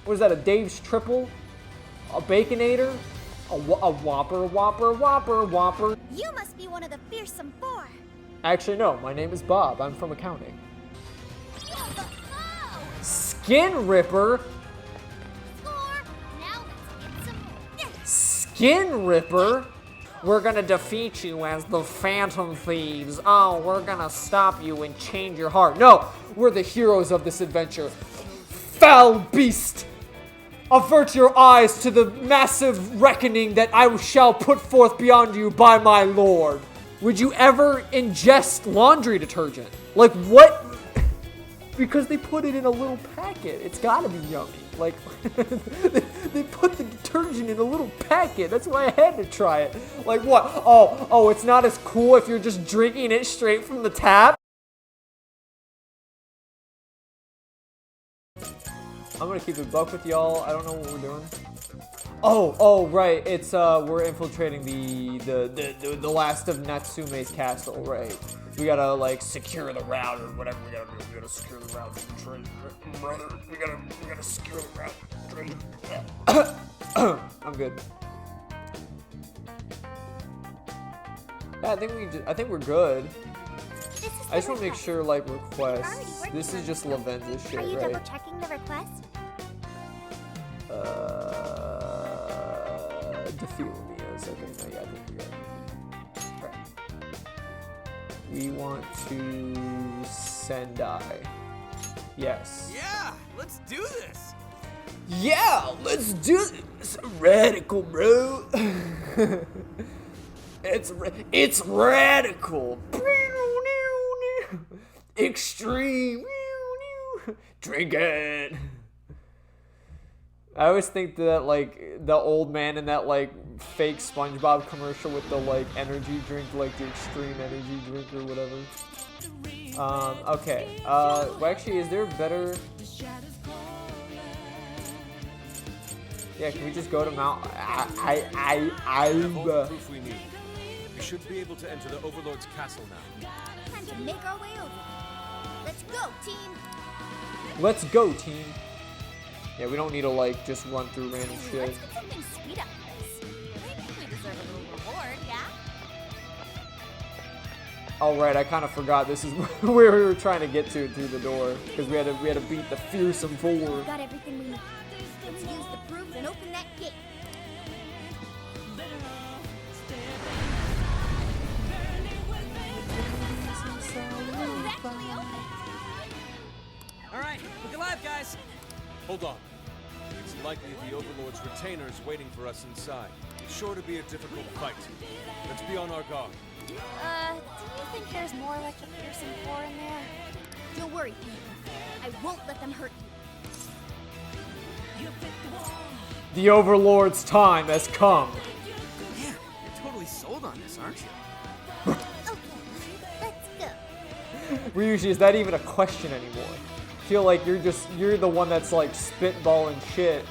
What is that, a Dave's Triple? A Baconator? A Whopper, Whopper, Whopper, Whopper. You must be one of the fearsome four. Actually, no. My name is Bob. I'm from accounting. Oh. Skin Ripper? Score. Now let's get some. Skin Ripper? We're gonna defeat you as the Phantom Thieves. Oh, we're gonna stop you and change your heart. No, we're the heroes of this adventure. Foul beast! Avert your eyes to the massive reckoning that I shall put forth beyond you by my lord. Would you ever ingest laundry detergent? Like, what? Because they put it in a little packet. It's gotta be yummy. Like, they put the detergent in a little packet. That's why I had to try it. Like, what? Oh, it's not as cool if you're just drinking it straight from the tap? I'm gonna keep it buck with y'all. I don't know what we're doing. Oh, right. It's we're infiltrating the last of Natsume's castle, right? We gotta like secure the route or whatever we gotta do. We gotta secure the route to the train, brother. We gotta secure the route to the train. I'm good. Yeah, I think we're good. I just want to make sure, like, requests. This is just Lavenza's shit, right? Are you double checking the request? Defeat Lumia's. Okay, no, yeah, I think we got it. Alright. We want to Sendai. Yes. Yeah, let's do this. Yeah, let's do this. Radical, bro. It's radical. Extreme. Drink it. I always think that, like, the old man in that, like, fake SpongeBob commercial with the, like, energy drink, like the extreme energy drink or whatever. Okay. Well, actually, is there a better... Yeah, can we just go to Mount... Proof we need. We should be able to enter the Overlord's castle now. Time to make our way over. Let's go, team. Let's go, team. Yeah, we don't need to, like, just run through random shit. Let's get something sweet up this. I think we deserve a little reward, yeah? Oh, right, I kind of forgot this is where we were trying to get to through the door. Because we had to beat the fearsome four. We've got everything we need. Let's use the proof and open that gate. Oh, it's actually open. All right, look alive, guys. Hold on. It's likely the Overlord's retainer is waiting for us inside. It's sure to be a difficult fight. Let's be on our guard. Do you think there's more like the fearsome four in there? Don't worry, Peter. I won't let them hurt you. The Overlord's time has come. Yeah, you're totally sold on this, aren't you? Okay, let's go. Ryuji, is that even a question anymore? I feel like you're the one that's like spitballing shit.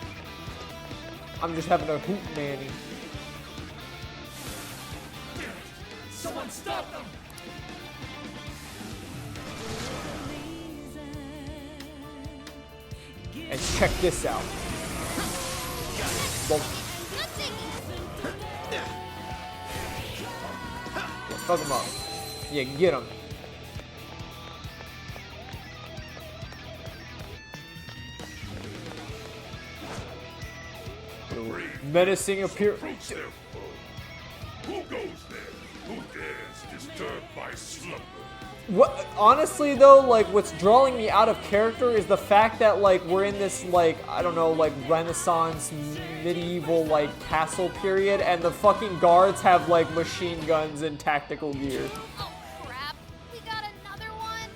I'm just having a hoot nanny. Someone stop them! And check this out. Well, yeah, fuck him up. Yeah, get him. Menacing appearance. Who goes there? Who dares disturb my slumber? What, honestly though, like what's drawing me out of character is the fact that like we're in this like, I don't know, like Renaissance medieval like castle period and the fucking guards have like machine guns and tactical gear. Oh crap, we got another one.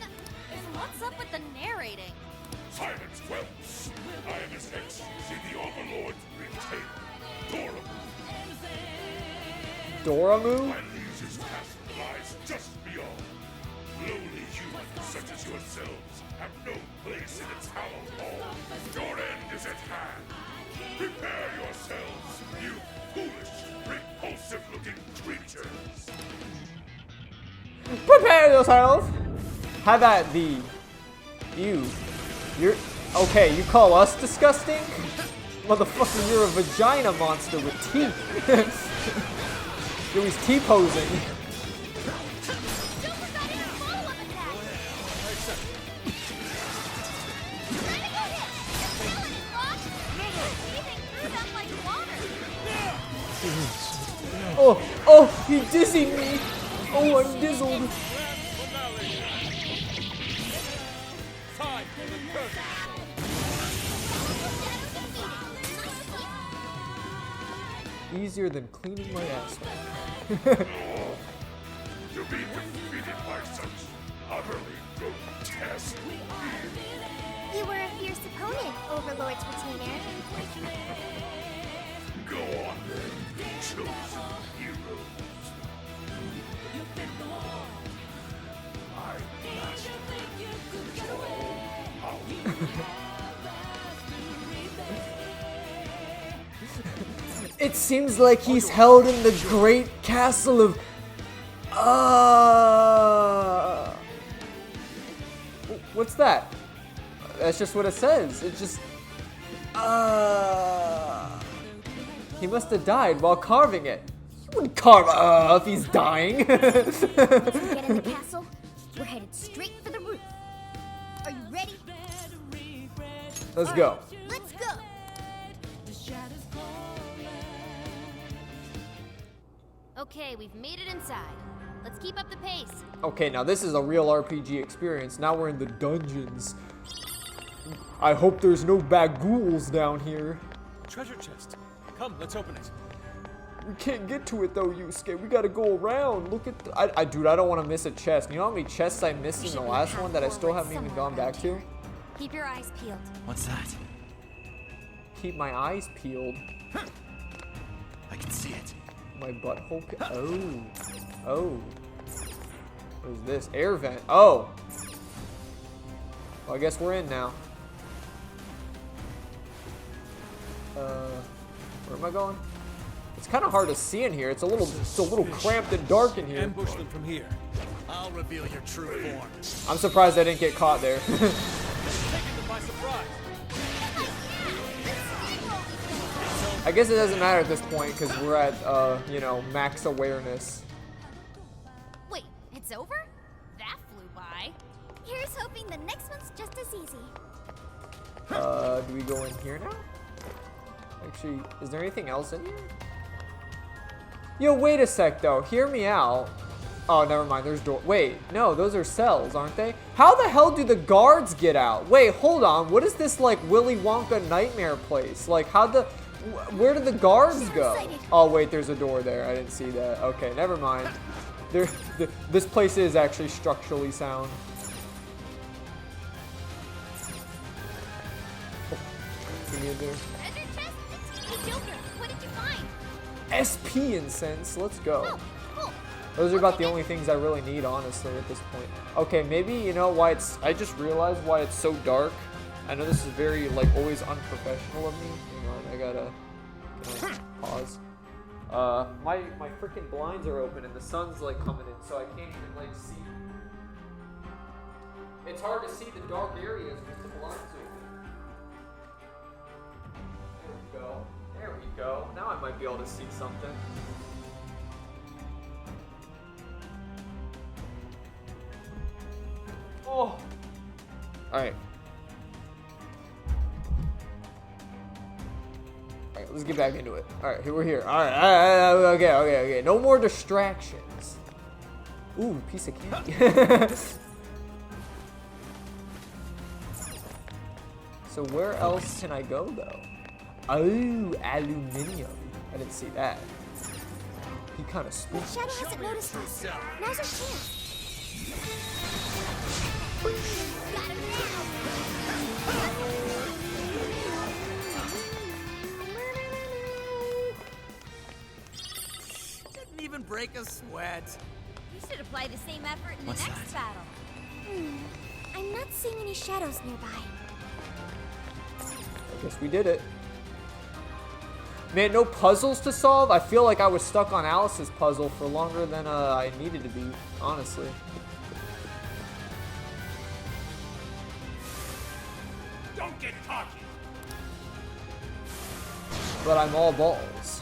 What's up with the narrating? Silence, Wells. I am His Excellency, the Overlord's retainer, Doramu. Doramu? Lylese's castle lies just beyond. Lowly humans such as yourselves have no place in its hallowed hall. Your end is at hand. Prepare yourselves, you foolish, repulsive-looking creatures. Prepare yourself! How that be? You're... Okay, you call us disgusting? Motherfucker, you're a vagina monster with teeth. Yo, he's T-posing. Joker got in a follow-up attack. Trying to go hit. Ability lock. Breathing through them like water. Oh, he dizzied me. Oh, I'm dizzled. Time for the curse. Easier than cleaning my ass. To be defeated by such utterly grotesque You were a fierce opponent, Overlord's retainer. Go on then, chosen heroes. I master It seems like he's held in the great castle of... What's that? That's just what it says. It just... He must have died while carving it. He wouldn't carve if he's dying. Once we get in the castle, we're headed straight for the roof. Are you ready? Let's go. Let's go. Okay, we've made it inside. Let's keep up the pace. Okay, now this is a real RPG experience. Now we're in the dungeons. I hope there's no bagools down here. Treasure chest. Come, let's open it. We can't get to it though, Yusuke. We gotta go around. Look at the... Dude, I don't want to miss a chest. You know how many chests I missed in the last one that I still haven't even gone back to? Keep your eyes peeled. What's that? Keep my eyes peeled. I can see it. My butthole... Oh. What is this? Air vent. Oh. Well, I guess we're in now. Where am I going? It's kind of hard to see in here. It's a little cramped and dark in here. Ambush them from here. I'll reveal your true form. I'm surprised I didn't get caught there. Taking them by surprise. I guess it doesn't matter at this point because we're at, you know, max awareness. Wait, it's over? That flew by. Here's hoping the next one's just as easy. Do we go in here now? Actually, is there anything else in here? Yo, wait a sec though. Hear me out. Oh, never mind. There's door. Wait, no, those are cells, aren't they? How the hell do the guards get out? Wait, hold on. What is this like Willy Wonka nightmare place? Like, where do the guards go? Oh, wait, there's a door there. I didn't see that. Okay, never mind. This place is actually structurally sound. Oh, give me a door. Treasure chest? It's Joker. What did you find? SP incense. Let's go. Oh, cool. Those are about the only things I really need, honestly, at this point. Okay, maybe, you know, why it's... I just realized why it's so dark. I know this is very, like, always unprofessional of me. Hang on, I gotta... pause. My freaking blinds are open and the sun's, like, coming in, so I can't even, like, see. It's hard to see the dark areas with the blinds open. There we go. There we go. Now I might be able to see something. Oh. Alright. Alright, let's get back into it. Alright, here we're here. Alright, okay. No more distractions. Ooh, piece of candy. So where else can I go though? Oh, aluminium. I didn't see that. He kind of spooky. Shadow hasn't noticed us. Now's our chance. Got him Didn't even break a sweat. You should apply the same effort in the What's next that? battle. I'm not seeing any shadows nearby. I guess we did it. Man, no puzzles to solve? I feel like I was stuck on Alice's puzzle for longer than I needed to be, honestly. Don't get cocky. But I'm all balls.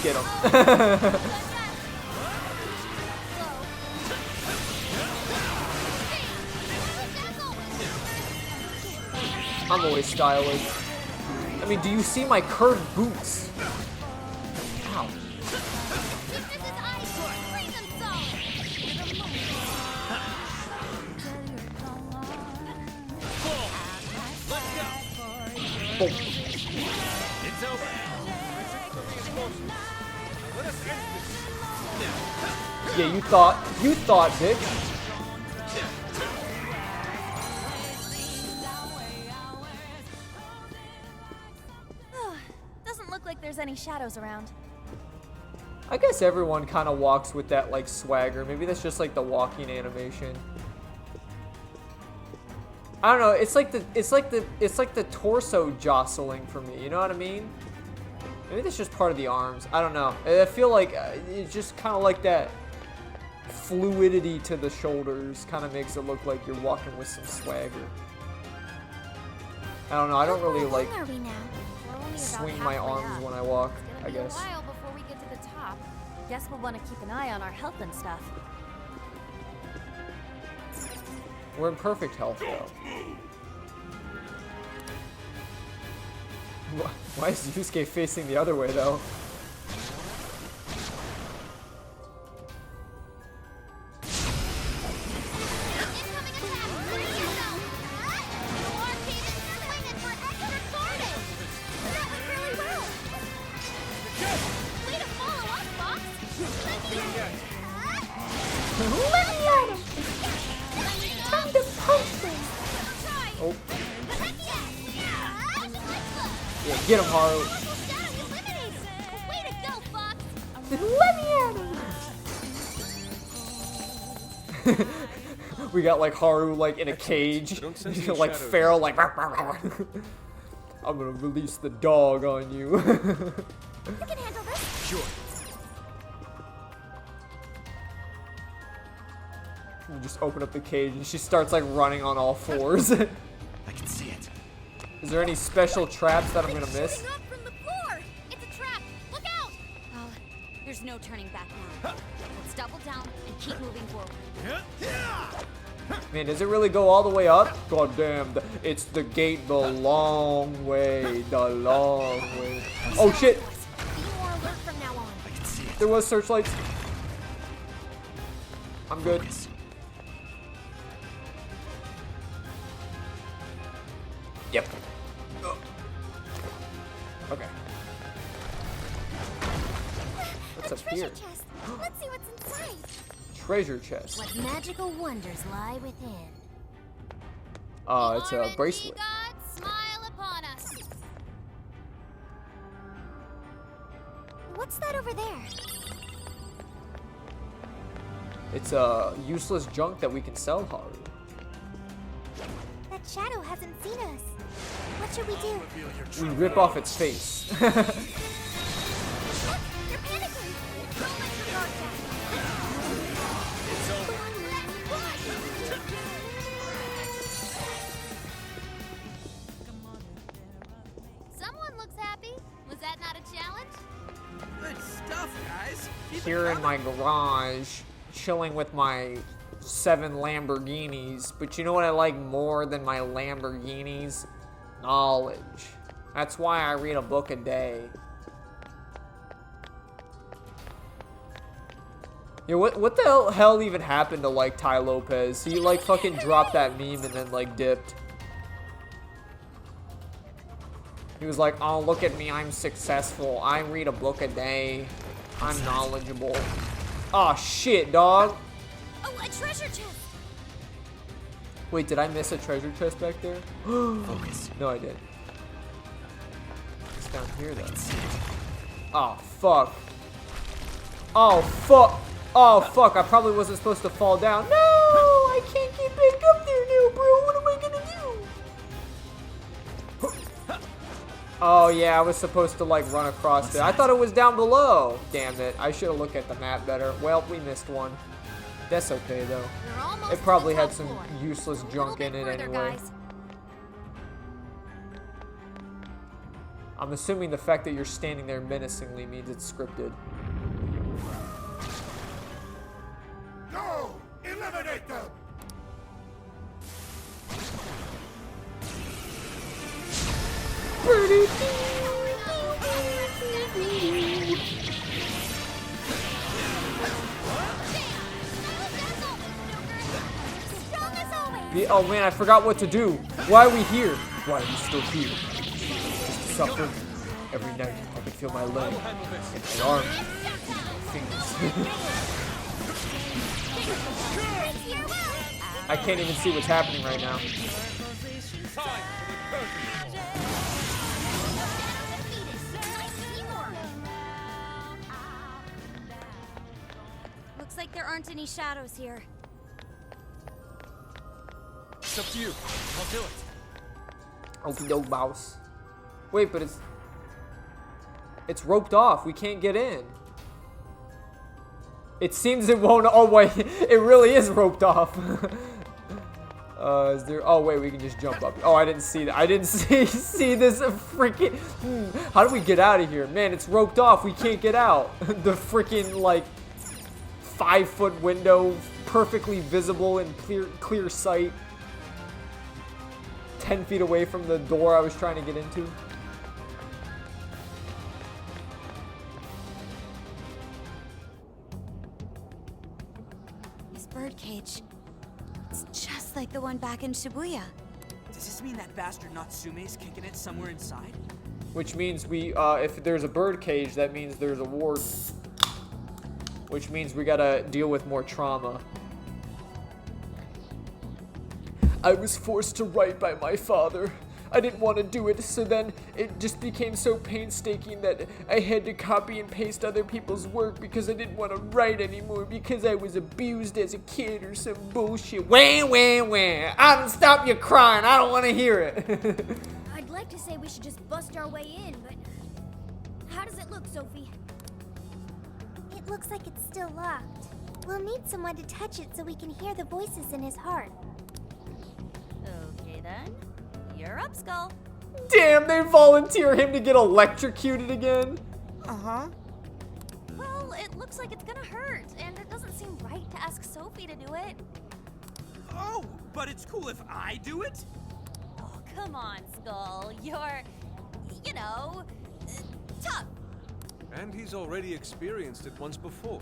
Get him. I'm always stylish. I mean, do you see my curved boots? Ow. Boom. It's over. Let us end this. Yeah, you thought, bitch. Doesn't look like there's any shadows around. I guess everyone kind of walks with that like swagger. Maybe that's just like the walking animation. I don't know. It's like the torso jostling for me. You know what I mean? Maybe that's just part of the arms. I don't know. I feel like it's just kind of like that fluidity to the shoulders kind of makes it look like you're walking with some swagger. I don't know. I don't really like How long are we now? We're only about swing my halfway arms up. when I walk, It's I gonna be guess. a while before we get to the top. Guess we'll want to keep an eye on our health and stuff. We're in perfect health though. Why is Yusuke facing the other way though? Oh. Yeah, get him, Haru. Way to go, Fox! We got like Haru like in a cage, Don't sense any like shadows. feral, like. I'm gonna release the dog on you. We can handle this. Sure. You just open up the cage and she starts like running on all fours. I can see it. Is there any special traps that I'm gonna miss? Shooting up from the floor. It's a trap. Look out! Well, there's no turning back now. Let's double down and keep moving forward. Man, does it really go all the way up? God damn, it's the gate the long way, the long way. Oh shit, Be more alert from now on. I can see it. there was searchlights. I'm good. Focus. Yep. Okay. What's up here? Chest. Let's see what's inside. Treasure chest. What magical wonders lie within? It's a bracelet. God, smile upon us. What's that over there? It's useless junk that we can sell, Haru. That shadow hasn't seen us. What should we do? Reveal your We true rip off its face. Look, they're panicking. Don't let your guard down. It's over. Someone looks happy. Was that not a challenge? Good stuff, guys. Keep it Here in my coming. garage, chilling with my 7 Lamborghinis. But you know what I like more than my Lamborghinis? Knowledge. That's why I read a book a day. Yeah, what the hell even happened to like Ty Lopez? He like fucking dropped that meme and then like dipped. He was like, oh, look at me, I'm successful. I read a book a day. I'm knowledgeable. Oh shit, dog. Oh, a treasure chest. Wait, did I miss a treasure chest back there? Focus. No, I did. It's down here though. See it. Oh fuck. Oh fuck. Oh fuck, I probably wasn't supposed to fall down. No, I can't get back up there now, bro. What am I gonna do? Oh yeah, I was supposed to like run across it. I thought it was down below. Damn it, I should have looked at the map better. Well, we missed one. That's okay though. We're almost It probably to the had top some floor. useless A junk little in bit it further, anyway. guys. I'm assuming the fact that you're standing there menacingly means it's scripted. Go! Eliminate them! Oh man, I forgot what to do. Why are we here? Why are we still here? Just to suffer. Every night I can feel my leg and arm, fingers. I can't even see what's happening right now. Looks like there aren't any shadows here. It's up to you. I'll do it. Okie doke, mouse. Wait, but it's roped off. We can't get in. It seems it won't. Oh wait, it really is roped off. Is there? Oh wait, we can just jump up. Oh, I didn't see that. I didn't see this freaking. How do we get out of here, man? It's roped off. We can't get out. The freaking like 5-foot window, perfectly visible in clear sight. 10 feet away from the door I was trying to get into. This birdcage. It's just like the one back in Shibuya. Does this mean that bastard Natsume's kicking it somewhere inside? Which means we, if there's a bird cage, that means there's a warden. Which means we gotta deal with more trauma. I was forced to write by my father. I didn't want to do it, so then it just became so painstaking that I had to copy and paste other people's work because I didn't want to write anymore because I was abused as a kid or some bullshit. Wah, wah, wah. I don't stop you crying. I don't want to hear it. I'd like to say we should just bust our way in, but how does it look, Sophie? It looks like it's still locked. We'll need someone to touch it so we can hear the voices in his heart. Okay then. You're up, Skull. Damn, they volunteer him to get electrocuted again. Uh-huh. Well, it looks like it's gonna hurt, and it doesn't seem right to ask Sophie to do it. Oh, but it's cool if I do it? Oh, come on, Skull. You're, you know, tough. And he's already experienced it once before.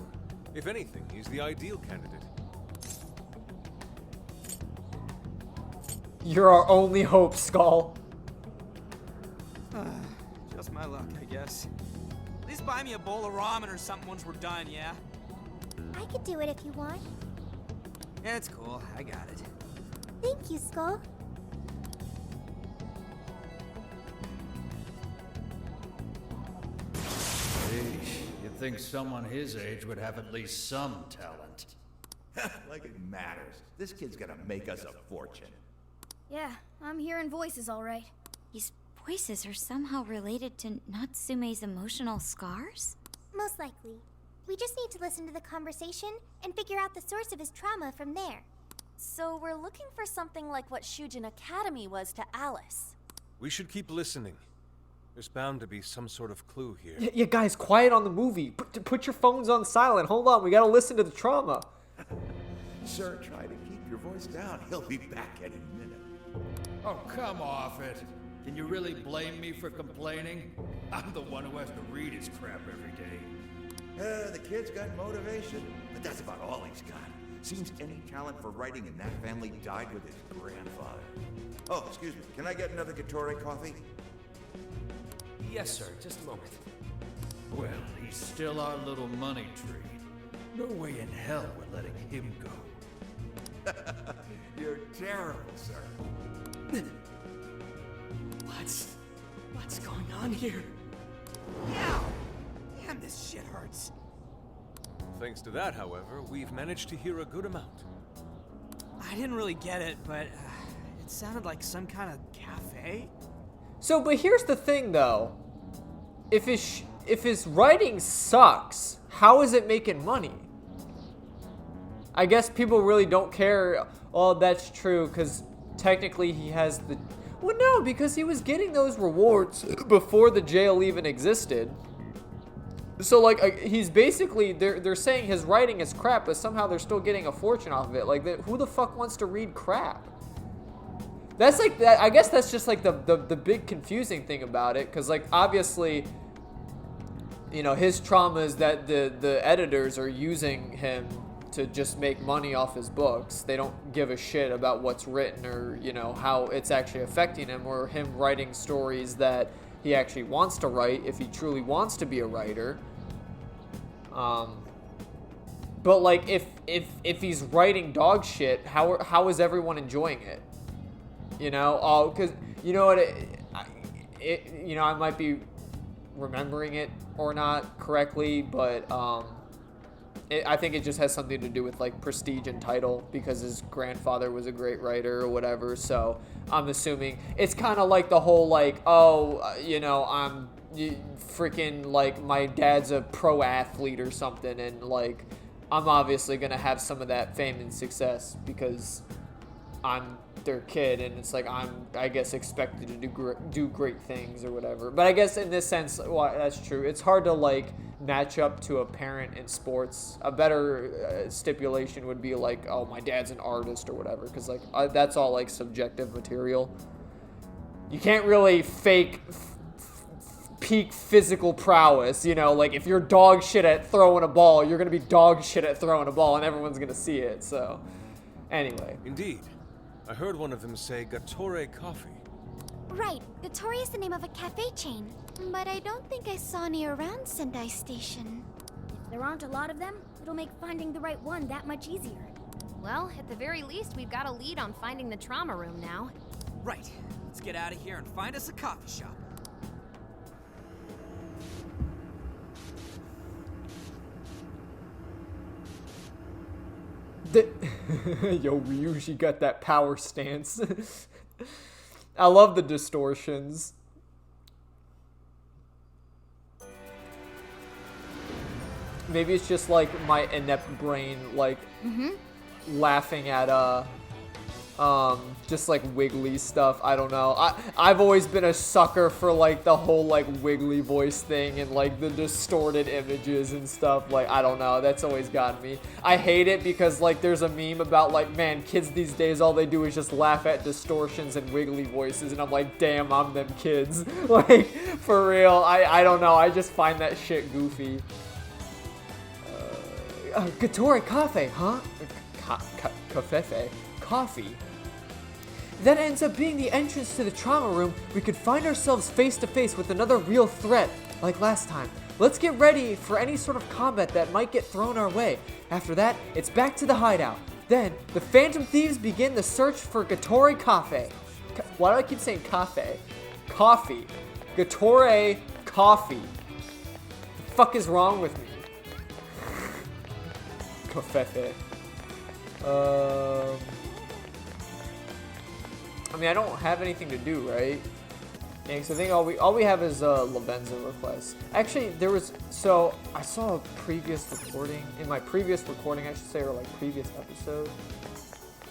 If anything, he's the ideal candidate. You're our only hope, Skull. Just my luck, I guess. At least buy me a bowl of ramen or something once we're done, yeah? I could do it if you want. Yeah, it's cool. I got it. Thank you, Skull. You'd think someone his age would have at least some talent. Like it matters. This kid's gonna make us a fortune. Yeah, I'm hearing voices all right. These voices are somehow related to Natsume's emotional scars? Most likely. We just need to listen to the conversation and figure out the source of his trauma from there. So we're looking for something like what Shujin Academy was to Alice. We should keep listening. There's bound to be some sort of clue here. Yeah, guys, quiet on the movie. Put your phones on silent. Hold on, we gotta listen to the trauma. Sir, try to keep your voice down. He'll be back any minute. Oh, come off it. Can you really blame me for complaining? I'm the one who has to read his crap every day. The kid's got motivation, but that's about all he's got. Seems any talent for writing in that family died with his grandfather. Oh, excuse me. Can I get another Gatorade coffee? Yes, sir. Just a moment. Well, he's still our little money tree. No way in hell we're letting him go. You're terrible, sir. What's going on here? Ow! Damn, this shit hurts. Thanks to that, however, we've managed to hear a good amount. I didn't really get it, but it sounded like some kind of cafe. So, but here's the thing, though. If his writing sucks, how is it making money? I guess people really don't care. Oh, that's true, because technically he has the... Well, no, because he was getting those rewards before the jail even existed. So, like, he's basically... They're saying his writing is crap, but somehow they're still getting a fortune off of it. Like, who the fuck wants to read crap? That's like... I guess that's just, like, the big confusing thing about it, because, like, obviously... You know, his trauma is that the editors are using him to just make money off his books. They don't give a shit about what's written or, you know, how it's actually affecting him, or him writing stories that he actually wants to write if he truly wants to be a writer. But like, if he's writing dog shit, how is everyone enjoying it? You know, because you know what, you know, I might be remembering it or not correctly, but I think it just has something to do with like prestige and title, because his grandfather was a great writer or whatever. So I'm assuming it's kind of like the whole like, oh, you know, I'm freaking like my dad's a pro athlete or something, and like I'm obviously gonna have some of that fame and success because I'm their kid, and it's like I guess expected to do great things or whatever. But I guess in this sense, well, that's true. It's hard to like match up to a parent in sports. A better stipulation would be like, oh, my dad's an artist or whatever, because like that's all like subjective material. You can't really fake peak physical prowess, you know, like if you're dog shit at throwing a ball, you're gonna be dog shit at throwing a ball, and everyone's gonna see it. So anyway, Indeed. I heard one of them say Gattore Coffee. Right, Gattore is the name of a cafe chain. But I don't think I saw any around Sendai Station. If there aren't a lot of them, it'll make finding the right one that much easier. Well, at the very least, we've got a lead on finding the trauma room now. Right. Let's get out of here and find us a coffee shop. Yo, Ryuji got that power stance. I love the distortions. Maybe it's just like my inept brain, like laughing at just like Wiggly stuff. I don't know. I've always been a sucker for like the whole like Wiggly voice thing and like the distorted images and stuff. Like, I don't know. That's always gotten me. I hate it because like there's a meme about like, man, kids these days, all they do is just laugh at distortions and Wiggly voices, and I'm like, damn, I'm them kids. Like, for real. I don't know. I just find that shit goofy. Gattore Cafe, huh? Cafefe. Coffee. That ends up being the entrance to the trauma room. We could find ourselves face to face with another real threat, like last time. Let's get ready for any sort of combat that might get thrown our way. After that, it's back to the hideout. Then, the Phantom Thieves begin the search for Gattore Cafe. Why do I keep saying cafe? Coffee. Gattore Coffee. The fuck is wrong with me? Cafefe. I mean, I don't have anything to do, right? Yeah, because I think all we have is Lavenza requests. Actually, so I saw a previous recording, in my previous recording, I should say, or like previous episode.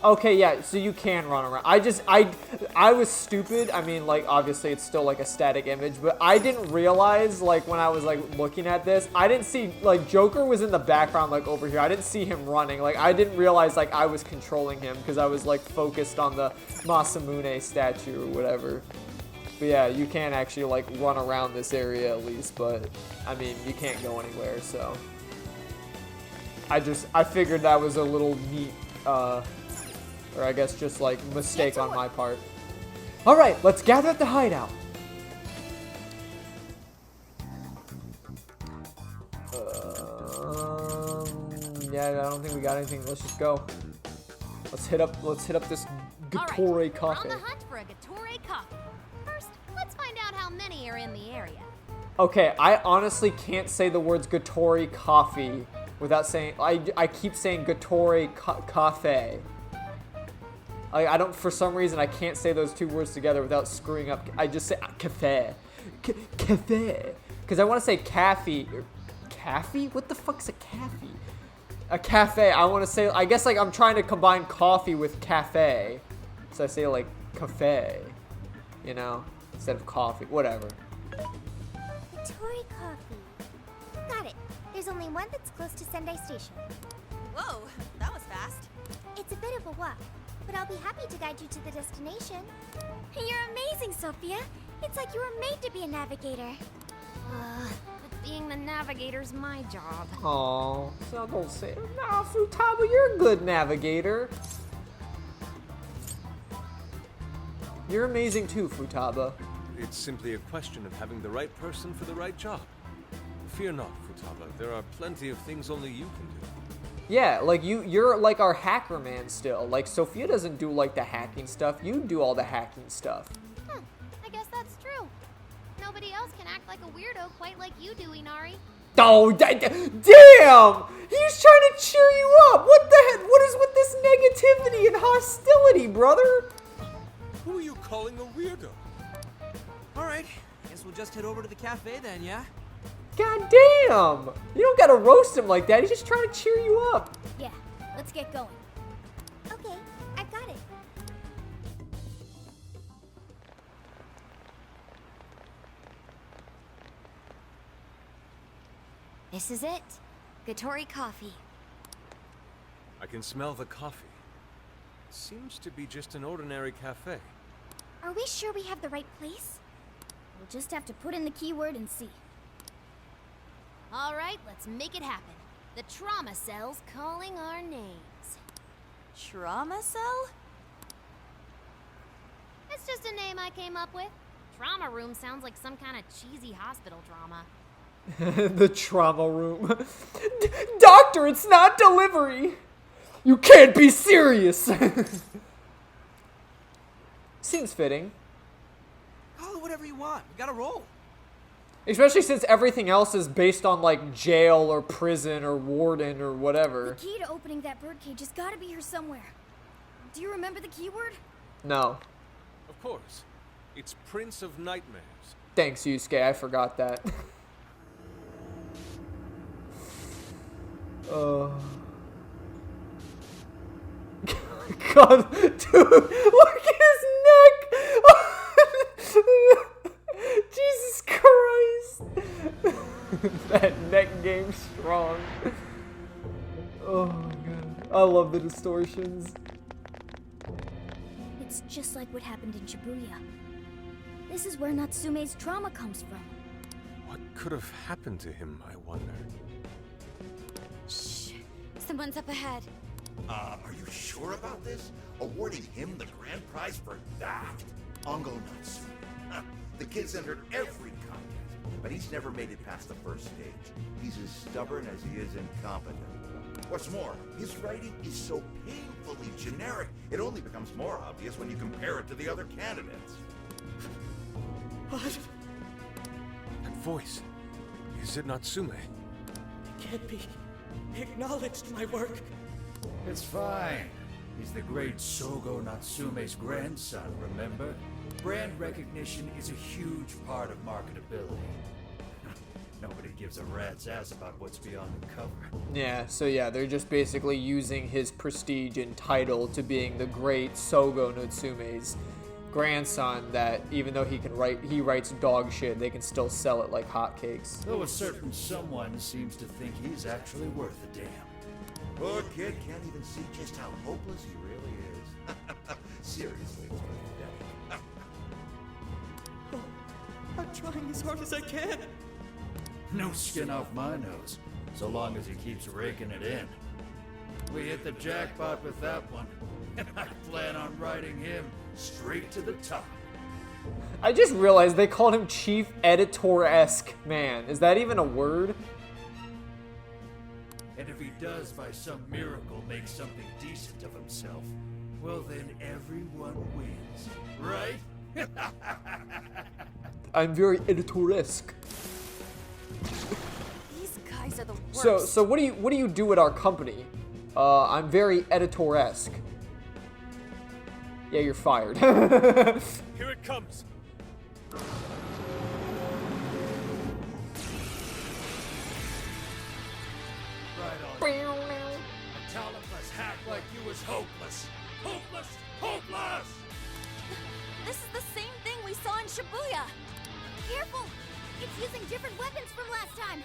Okay, yeah, so you can run around. I was stupid. I mean, like, obviously it's still like a static image, but I didn't realize, like, when I was like looking at this, I didn't see, like, Joker was in the background, like, over here. I didn't see him running. Like, I didn't realize, like, I was controlling him because I was, like, focused on the Masamune statue or whatever. But yeah, you can actually, like, run around this area at least, but, I mean, you can't go anywhere, so. I figured that was a little neat, or I guess just like mistake on my part. All right, let's gather at the hideout. Yeah, I don't think we got anything. Let's just go. Let's hit up this Gattore Cafe. We're on the hunt for a Gattore Coffee. First, let's find out how many are in the area. Okay, I honestly can't say the words Gattore Coffee without saying. I keep saying Gattore Cafe. I don't, for some reason, I can't say those two words together without screwing up. I just say cafe. Cafe. Because I want to say cafe. Cafe? What the fuck's a cafe? A cafe. I want to say, I guess like I'm trying to combine coffee with cafe. So I say like cafe, you know, instead of coffee, whatever. Tori Coffee. Got it. There's only one that's close to Sendai Station. Whoa, that was fast. It's a bit of a walk, but I'll be happy to guide you to the destination. You're amazing, Sophia. It's like you were made to be a navigator. But being the navigator's my job. Oh, so don't say it. Nah, Futaba, you're a good navigator. You're amazing too, Futaba. It's simply a question of having the right person for the right job. Fear not, Futaba. There are plenty of things only you can do. Yeah, like you're like our hacker man still. Like Sophia doesn't do like the hacking stuff. You do all the hacking stuff. I guess that's true. Nobody else can act like a weirdo quite like you do, Inari. Oh, damn! He's trying to cheer you up. What the heck? What is with this negativity and hostility, brother? Who are you calling a weirdo? Alright, guess we'll just head over to the cafe then, yeah? God damn! You don't gotta roast him like that. He's just trying to cheer you up. Yeah, let's get going. Okay, I've got it. This is it. Gatori Coffee. I can smell the coffee. Seems to be just an ordinary cafe. Are we sure we have the right place? We'll just have to put in the keyword and see. All right, let's make it happen. The trauma cell's calling our names. Trauma cell? It's just a name I came up with. Trauma room sounds like some kind of cheesy hospital drama. The trauma room. Doctor, it's not delivery. You can't be serious. Seems fitting. Call it whatever you want. We gotta roll. Especially since everything else is based on like jail or prison or warden or whatever. The key to opening that birdcage has got to be here somewhere. Do you remember the keyword? No. Of course. It's Prince of Nightmares. Thanks, Yusuke. I forgot that. God, dude, look at his neck! Jesus Christ! That neck game's strong. Oh my god. I love the distortions. It's just like what happened in Shibuya. This is where Natsume's trauma comes from. What could have happened to him, I wonder? Shh. Someone's up ahead. Are you sure about this? Awarding him the grand prize for that? Ongo Natsume. The kid's entered every contest, but he's never made it past the first stage. He's as stubborn as he is incompetent. What's more, his writing is so painfully generic, it only becomes more obvious when you compare it to the other candidates. What? That voice. Is it Natsume? It can't be. He acknowledged my work. It's fine. He's the great Sogo Natsume's grandson, remember? Brand recognition is a huge part of marketability. Nobody gives a rat's ass about what's beyond the cover. Yeah, so yeah, they're just basically using his prestige and title to being the great Sogo Natsume's grandson, that even though he writes dog shit, they can still sell it like hotcakes. Though a certain someone seems to think he's actually worth a damn. Poor kid can't even see just how hopeless he really is. Seriously, it's pathetic. I'm trying as hard as I can. No skin off my nose, so long as he keeps raking it in. We hit the jackpot with that one, and I plan on riding him straight to the top. I just realized they called him Chief Editor-esque Man. Is that even a word? And if he does by some miracle make something decent of himself, well then everyone wins, right? I'm very editor-esque. These guys are the worst. So what do you do at our company? I'm very editor-esque. Yeah, you're fired. Here it comes. Right on. attack like you was hopeless. Hopeless! Hopeless! This is the same thing we saw in Shibuya. Careful! It's using different weapons from last time.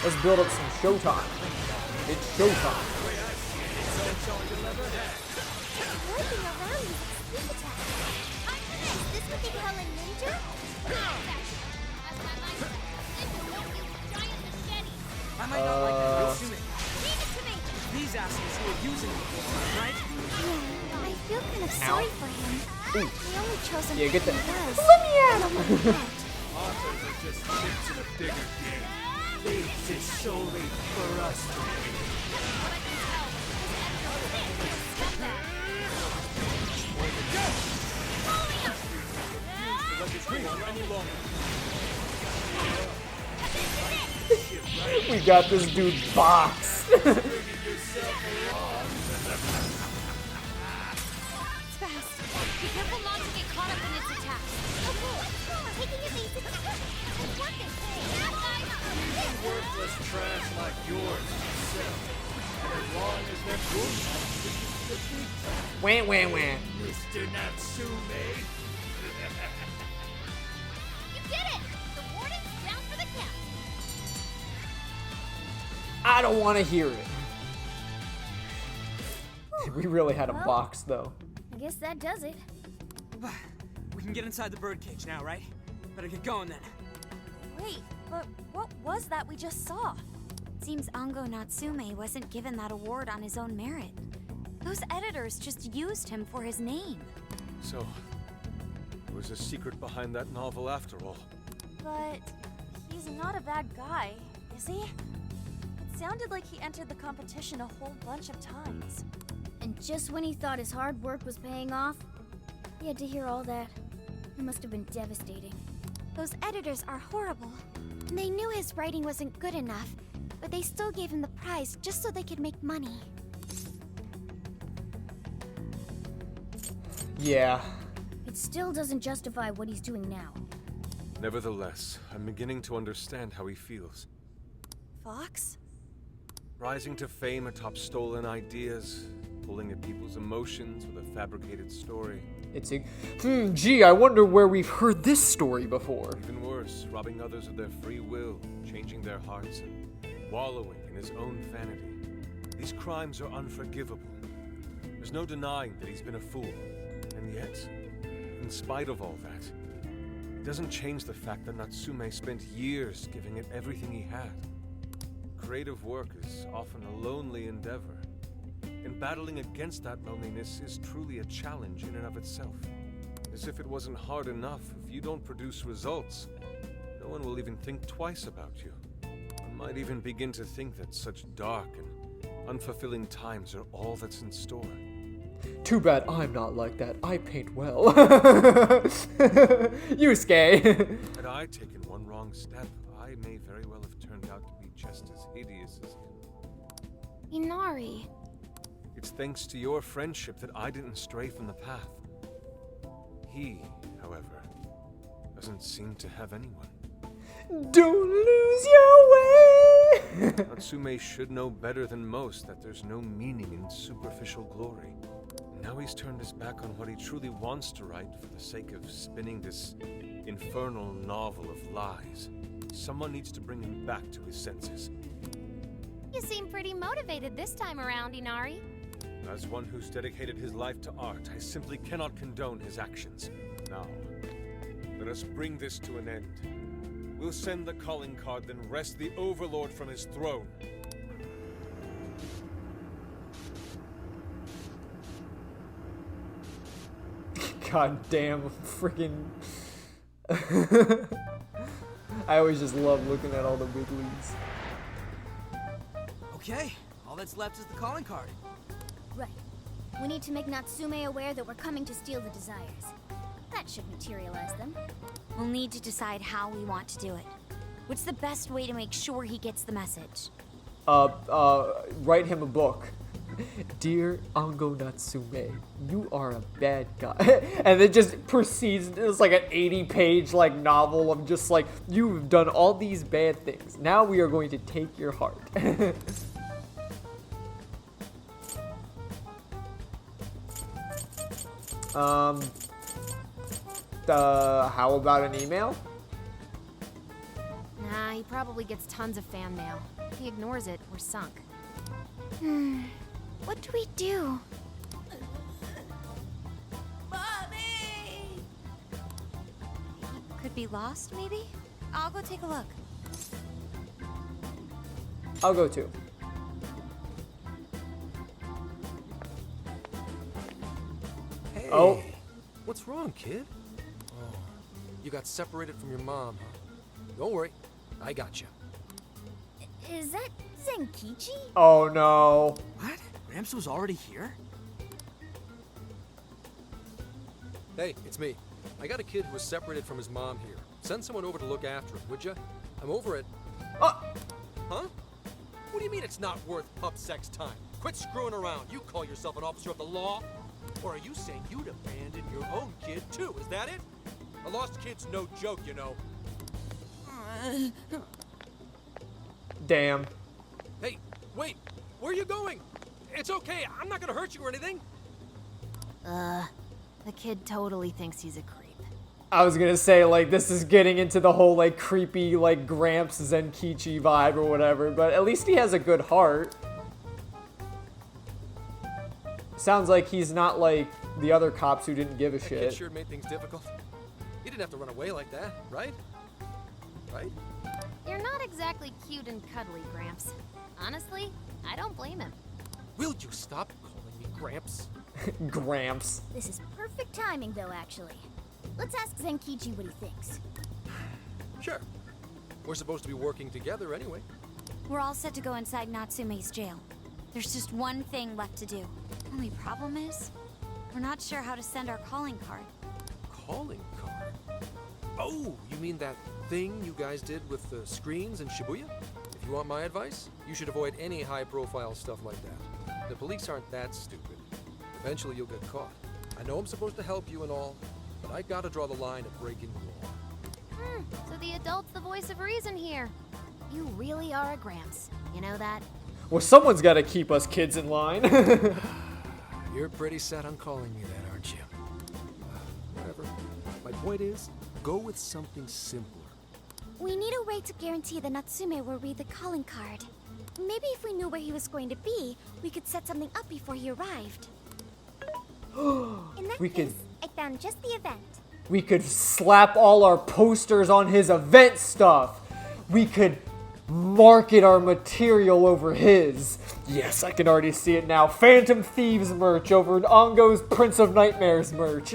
Let's build up some showtime. It's showtime. Working around these sneak attacks. Is this what they call a ninja? That's my mindset. This is don't use giant machetes. I might not like that, Natsume. Leave it to me. These assholes who are using it, right? Yeah, I feel kind of sorry for him. We only chose him Yeah, get that. because Let me at him. Authors are just chips in a bigger game. They exist solely for us to win. We got this dude boxed. It's fast. Be careful not to get caught up in its attacks. taking it easy. It's working. Worthless trash like yours sell. And as long as they're good, Wah, wah, wah. Mr. Natsume. You did it! The warden's down for the count. I don't want to hear it. We really had a Well. box, though. I guess that does it. We can get inside the birdcage now, right? Better get going then. Wait, but what was that we just saw? Seems Ango Natsume wasn't given that award on his own merit. Those editors just used him for his name. So, there was a secret behind that novel after all. But he's not a bad guy, is he? It sounded like he entered the competition a whole bunch of times. And just when he thought his hard work was paying off, he had to hear all that. It must have been devastating. Those editors are horrible. They knew his writing wasn't good enough, but they still gave him the prize just so they could make money. Yeah. It still doesn't justify what he's doing now. Nevertheless, I'm beginning to understand how he feels. Fox? Rising to fame atop stolen ideas, pulling at people's emotions with a fabricated story. It's a... gee, I wonder where we've heard this story before. Even worse, robbing others of their free will, changing their hearts, and wallowing in his own vanity. These crimes are unforgivable. There's no denying that he's been a fool. And yet, in spite of all that, it doesn't change the fact that Natsume spent years giving it everything he had. Creative work is often a lonely endeavor. And battling against that loneliness is truly a challenge in and of itself. As if it wasn't hard enough, if you don't produce results, no one will even think twice about you. One might even begin to think that such dark and unfulfilling times are all that's in store. Too bad I'm not like that. I paint well. Yusuke. Had I taken one wrong step, I may very well have turned out to be just as hideous as him. Inari. It's thanks to your friendship that I didn't stray from the path. He, however, doesn't seem to have anyone. Don't lose your way. Natsume should know better than most that there's no meaning in superficial glory. Now he's turned his back on what he truly wants to write for the sake of spinning this infernal novel of lies. Someone needs to bring him back to his senses. You seem pretty motivated this time around, Inari. As one who's dedicated his life to art, I simply cannot condone his actions. Now, let us bring this to an end. We'll send the calling card, then wrest the Overlord from his throne. God damn, freaking. I always just love looking at all the big leagues. Okay, all that's left is the calling card. Right. We need to make Natsume aware that we're coming to steal the desires. That should materialize them. We'll need to decide how we want to do it. What's the best way to make sure he gets the message? Write him a book. Dear Ango Natsume, you are a bad guy. And it just proceeds, it's like an 80-page like novel of just like, you've done all these bad things. Now we are going to take your heart. How about an email? Nah, he probably gets tons of fan mail. If he ignores it, we're sunk. What do we do? Mommy! Could be lost, maybe? I'll go take a look. I'll go too. Hey, Oh. What's wrong, kid? Oh, you got separated from your mom, huh? Don't worry, I got you. Is that Zenkichi? Oh no. What? Gramps was already here? Hey, it's me. I got a kid who was separated from his mom here. Send someone over to look after him, would ya? I'm over it. Huh? What do you mean it's not worth pup sex time? Quit screwing around. You call yourself an officer of the law? Or are you saying you'd abandon your own kid too? Is that it? A lost kid's no joke, you know. Damn. Hey, wait. Where are you going? It's okay. I'm not gonna hurt you or anything. The kid totally thinks he's a creep. I was gonna say, like, this is getting into the whole, like, creepy, like, Gramps Zenkichi vibe or whatever, but at least he has a good heart. Sounds like he's not like the other cops who didn't give a That shit. kid sure made things difficult. He didn't have to run away like that, right? Right? You're not exactly cute and cuddly, Gramps. Honestly, I don't blame him. Will you stop calling me Gramps? Gramps. This is perfect timing, though, actually. Let's ask Zenkichi what he thinks. Sure. We're supposed to be working together anyway. We're all set to go inside Natsume's jail. There's just one thing left to do. Only problem is, we're not sure how to send our calling card. Calling card? Oh, you mean that thing you guys did with the screens in Shibuya? If you want my advice, you should avoid any high-profile stuff like that. The police aren't that stupid. Eventually you'll get caught. I know I'm supposed to help you and all, but I gotta draw the line at breaking the law. So the adult's the voice of reason here. You really are a Gramps. You know that? Well, someone's gotta keep us kids in line. You're pretty set on calling me that, aren't you? Whatever. My point is, go with something simpler. We need a way to guarantee that Natsume will read the calling card. Maybe if we knew where he was going to be, we could set something up before he arrived. In that We case, could- I found just the event. We could slap all our posters on his event stuff. We could market our material over his. Yes, I can already see it now. Phantom Thieves merch over Ongo's Prince of Nightmares merch.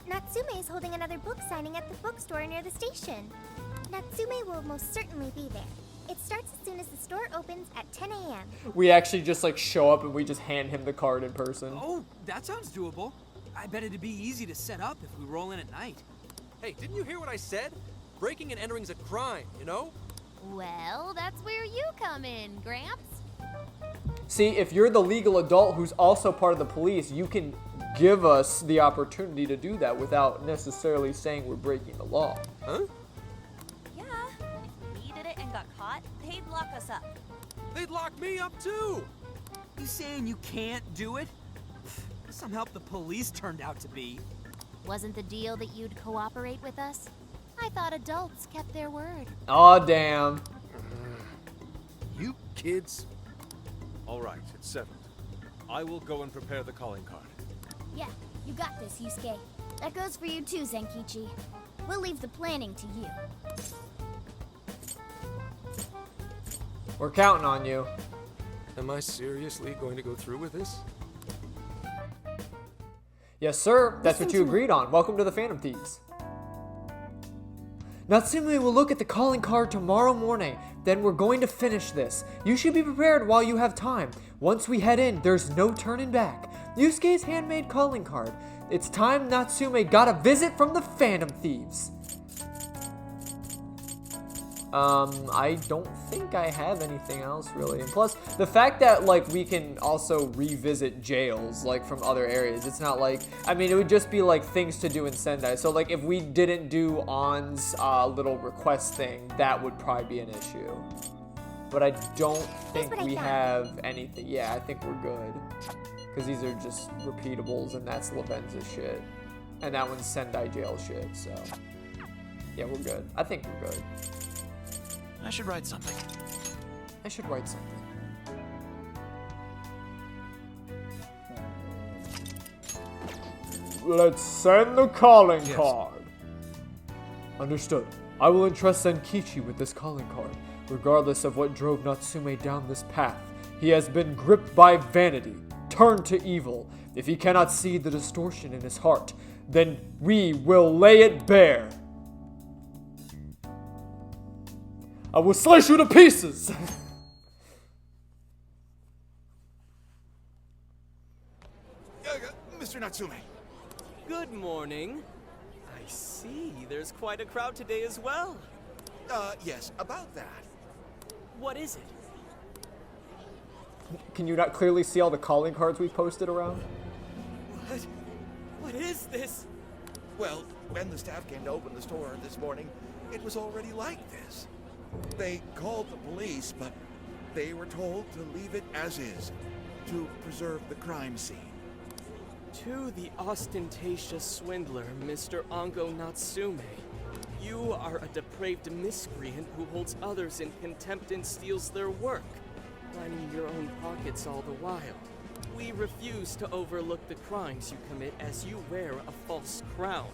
Natsume is holding another book signing at the bookstore near the station. Natsume will most certainly be there. It starts as soon as the store opens at 10 a.m. We actually just like show up and we just hand him the card in person. Oh, that sounds doable. I bet it'd be easy to set up if we roll in at night. Hey, didn't you hear what I said? Breaking and entering's a crime, you know? Well, that's where you come in, Gramps. See, if you're the legal adult who's also part of the police, you can give us the opportunity to do that without necessarily saying we're breaking the law. Huh? Yeah, if we did it and got caught, they'd lock us up. They'd lock me up too! You saying you can't do it? Some help the police turned out to be. Wasn't the deal that you'd cooperate with us? I thought adults kept their word. Aw, damn. You kids. All right, it's settled. I will go and prepare the calling card. Yeah, you got this, Yusuke. That goes for you too, Zenkichi. We'll leave the planning to you. We're counting on you. Am I seriously going to go through with this? Yes, sir. That's what Listen you to agreed on. Welcome to the Phantom Thieves. Natsume will look at the calling card tomorrow morning. Then we're going to finish this. You should be prepared while you have time. Once we head in, there's no turning back. Yusuke's handmade calling card. It's time Natsume got a visit from the Phantom Thieves. I don't think I have anything else really. And plus, the fact that like we can also revisit jails like from other areas. It's not like, I mean, it would just be like things to do in Sendai. So like if we didn't do Ann's little request thing, that would probably be an issue. But I don't think we have anything. Yeah, I think we're good. Because these are just repeatables and that's Lavenza shit. And that one's Sendai jail shit, so. Yeah, we're good. I think we're good. I should write something. I should write something. Let's send the calling card. Understood. I will entrust Zenkichi with this calling card. Regardless of what drove Natsume down this path, he has been gripped by vanity, turned to evil. If he cannot see the distortion in his heart, then we will lay it bare. I will slice you to pieces! Mr. Natsume. Good morning. I see there's quite a crowd today as well. Yes, about that. What is it? Can you not clearly see all the calling cards we posted around? What is this? Well, when the staff came to open the store this morning, it was already like this. They called the police, but they were told to leave it as is, to preserve the crime scene. To the ostentatious swindler, Mr. Ango Natsume. You are a depraved miscreant who holds others in contempt and steals their work, lining your own pockets all the while. We refuse to overlook the crimes you commit as you wear a false crown.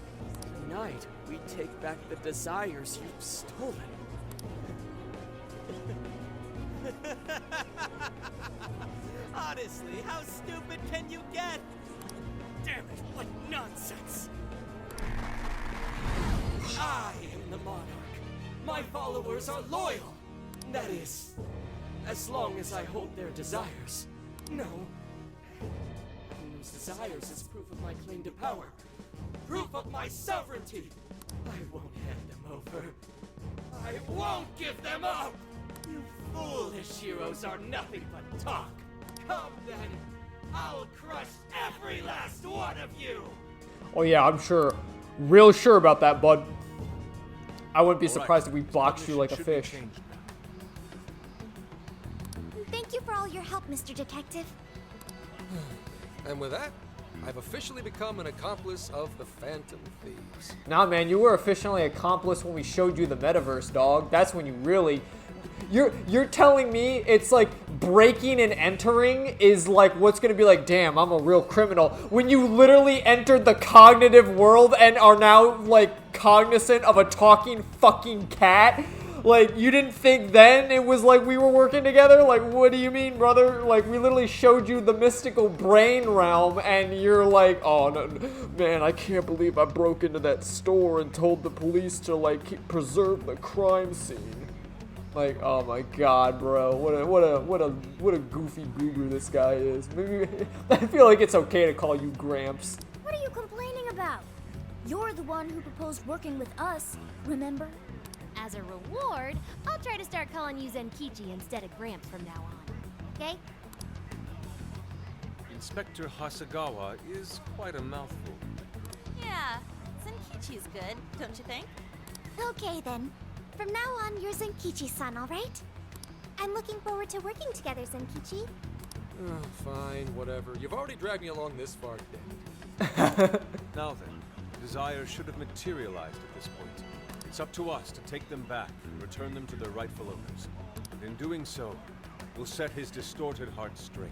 Tonight, we take back the desires you've stolen. Honestly, how stupid can you get? Damn it, what nonsense! I am the monarch. My followers are loyal. That is, as long as I hold their desires. No. Having those desires is proof of my claim to power. Proof of my sovereignty. I won't hand them over. I won't give them up! You foolish heroes are nothing but talk. Come then, I'll crush every last one of you! Oh yeah, I'm sure. Real sure about that, bud. I wouldn't be surprised if we boxed you like a fish. Thank you for all your help, Mr. Detective. And with that, I've officially become an accomplice of the Phantom Thieves. Nah, man, you were officially an accomplice when we showed you the metaverse, dog. That's when you really... You're telling me it's like breaking and entering is like what's gonna be like, damn, I'm a real criminal, when you literally entered the cognitive world and are now like cognizant of a talking fucking cat? Like, you didn't think then it was like we were working together? Like, what do you mean, brother? Like, we literally showed you the mystical brain realm and you're like, oh, no, man, I can't believe I broke into that store and told the police to, like, preserve the crime scene. Like, oh my god, bro. What a goofy goober this guy is. Maybe, I feel like it's okay to call you Gramps. What are you complaining about? You're the one who proposed working with us, remember? As a reward, I'll try to start calling you Zenkichi instead of Gramps from now on. Okay? Inspector Hasagawa is quite a mouthful. Yeah, Zenkichi's good, don't you think? Okay then. From now on, you're Zenkichi-san, alright? I'm looking forward to working together, Zenkichi. Fine, whatever. You've already dragged me along this far today. Now then, desires should have materialized at this point. It's up to us to take them back and return them to their rightful owners. And in doing so, we'll set his distorted heart straight.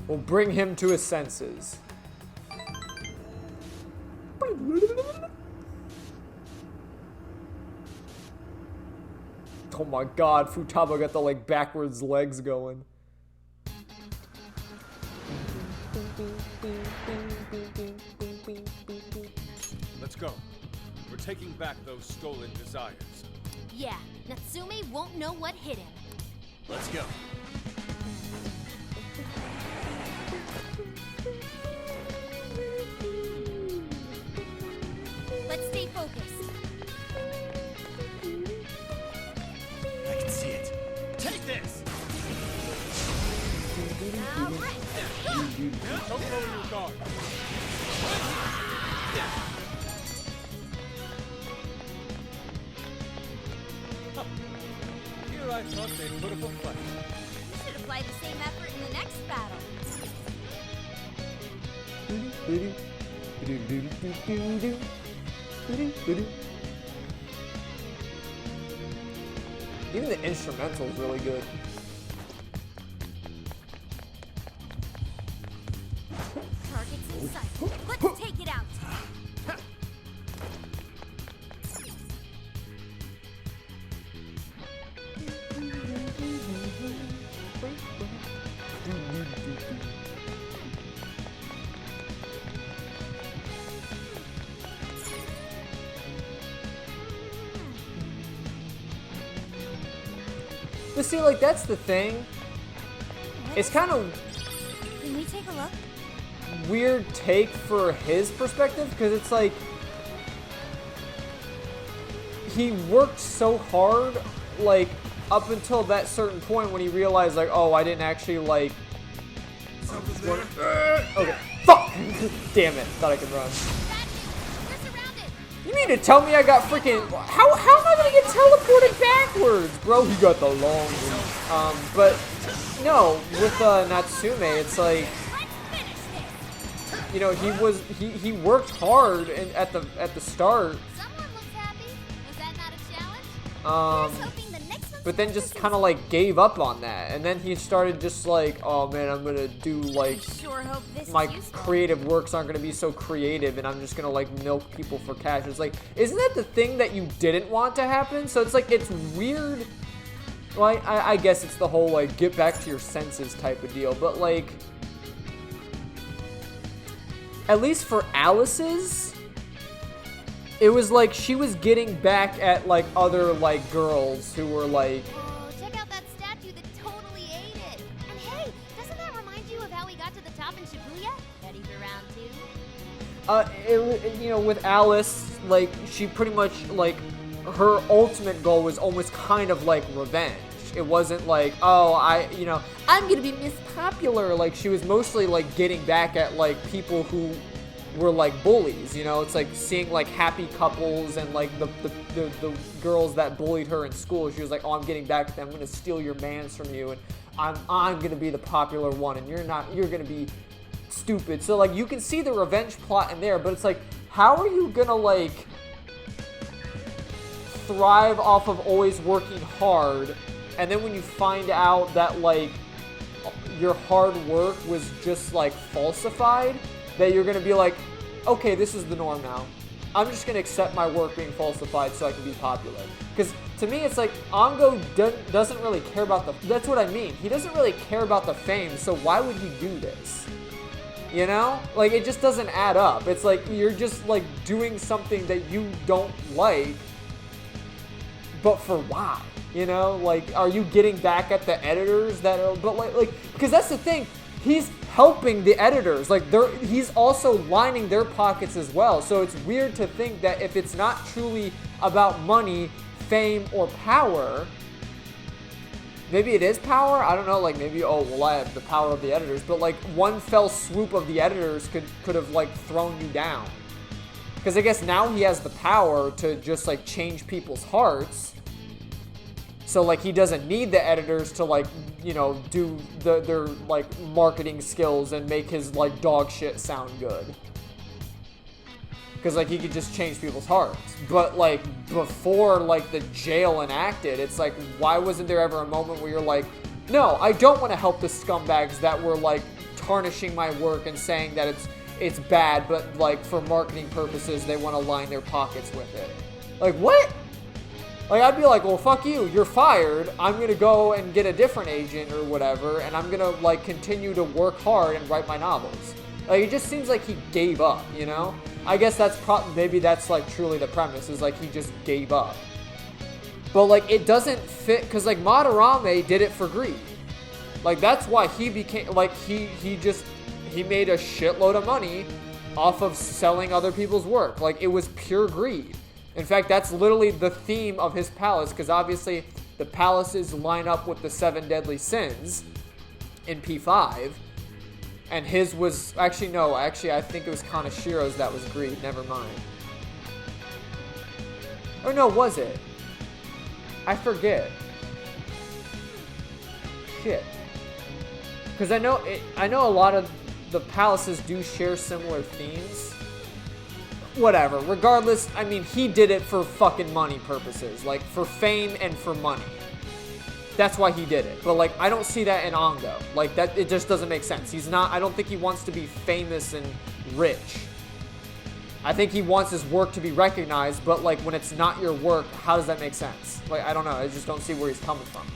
We'll bring him to his senses. Oh my god, Futaba got the like backwards legs going. Let's go. We're taking back those stolen desires. Yeah, Natsume won't know what hit him. Let's go. Don't lower your guard. Huh. Here I thought they'd put up a fight. You should apply the same effort in the next battle. Even the instrumental is really good. Target's in sight. Let's take it out. But see, like, that's the thing. It's kind of Can we take a look? weird take for his perspective, because it's like he worked so hard, like, up until that certain point when he realized, like, oh, I didn't actually, like... Okay. Fuck! Damn it. Thought I could run. You mean to tell me I got freaking... How am I gonna get teleported backwards? Bro, he got the long one. But, no, with Natsume, it's like... You know, he worked hard at the start. Someone looks happy. Was that not a challenge? But then just kind of like gave up on that, and then he started just like, oh man, I'm gonna do like Sure hope this my is useful. creative works aren't gonna be so creative, and I'm just gonna like milk people for cash. It's like, isn't that the thing that you didn't want to happen? So it's like, it's weird. Well, I guess it's the whole like get back to your senses type of deal, but like, at least for Alice's, it was like she was getting back at like other like girls who were like, Oh, check out that statue that totally ate it. And hey, doesn't that remind you of how we got to the top in Shibuya? Ready for round 2? you know, with Alice, like she pretty much like her ultimate goal was almost kind of like revenge. It wasn't like, oh, I'm gonna be Miss Popular. Like she was mostly like getting back at like people who were like bullies, you know. It's like seeing like happy couples and like the girls that bullied her in school. She was like, oh, I'm getting back at them. I'm gonna steal your mans from you, and I'm gonna be the popular one, and you're gonna be stupid. So like you can see the revenge plot in there, but it's like, how are you gonna like thrive off of always working hard, and then when you find out that like your hard work was just like falsified, that you're gonna be like, okay, this is the norm now. I'm just gonna accept my work being falsified so I can be popular. Because to me, it's like Ango doesn't really care about that's what I mean. He doesn't really care about the fame, so why would he do this? You know? Like, it just doesn't add up. It's like you're just like doing something that you don't like, but for why? You know? Like, are you getting back at the editors that are, but like, because that's the thing. He's helping the editors. Like, he's also lining their pockets as well. So it's weird to think that if it's not truly about money, fame, or power, maybe it is power. I don't know. Like, maybe, oh, well, I have the power of the editors. But like, one fell swoop of the editors could have like thrown you down. Because I guess now he has the power to just like change people's hearts. So like he doesn't need the editors to like, you know, do their like marketing skills and make his like dog shit sound good. Because like he could just change people's hearts. But like before like the jail enacted, it's like, why wasn't there ever a moment where you're like, no, I don't want to help the scumbags that were like tarnishing my work and saying that it's bad, but like for marketing purposes they want to line their pockets with it. Like, what? Like, I'd be like, well, fuck you, you're fired. I'm gonna go and get a different agent or whatever, and I'm gonna like continue to work hard and write my novels. Like, it just seems like he gave up, you know? I guess that's maybe that's like truly the premise, is like he just gave up. But like, it doesn't fit, because like Madarame did it for greed. Like, that's why he became, like, he made a shitload of money off of selling other people's work. Like, it was pure greed. In fact, that's literally the theme of his palace, because obviously the palaces line up with the 7 deadly sins in P5. And his was, actually no, actually I think it was Kanashiro's that was greed, never mind. Or no, was it? I forget. Shit. Because I know a lot of the palaces do share similar themes. Whatever, regardless, I mean, he did it for fucking money purposes. Like, for fame and for money. That's why he did it. But, like, I don't see that in Ango. Like, that, it just doesn't make sense. He's not, I don't think he wants to be famous and rich. I think he wants his work to be recognized, but, like, when it's not your work, how does that make sense? Like, I don't know. I just don't see where he's coming from.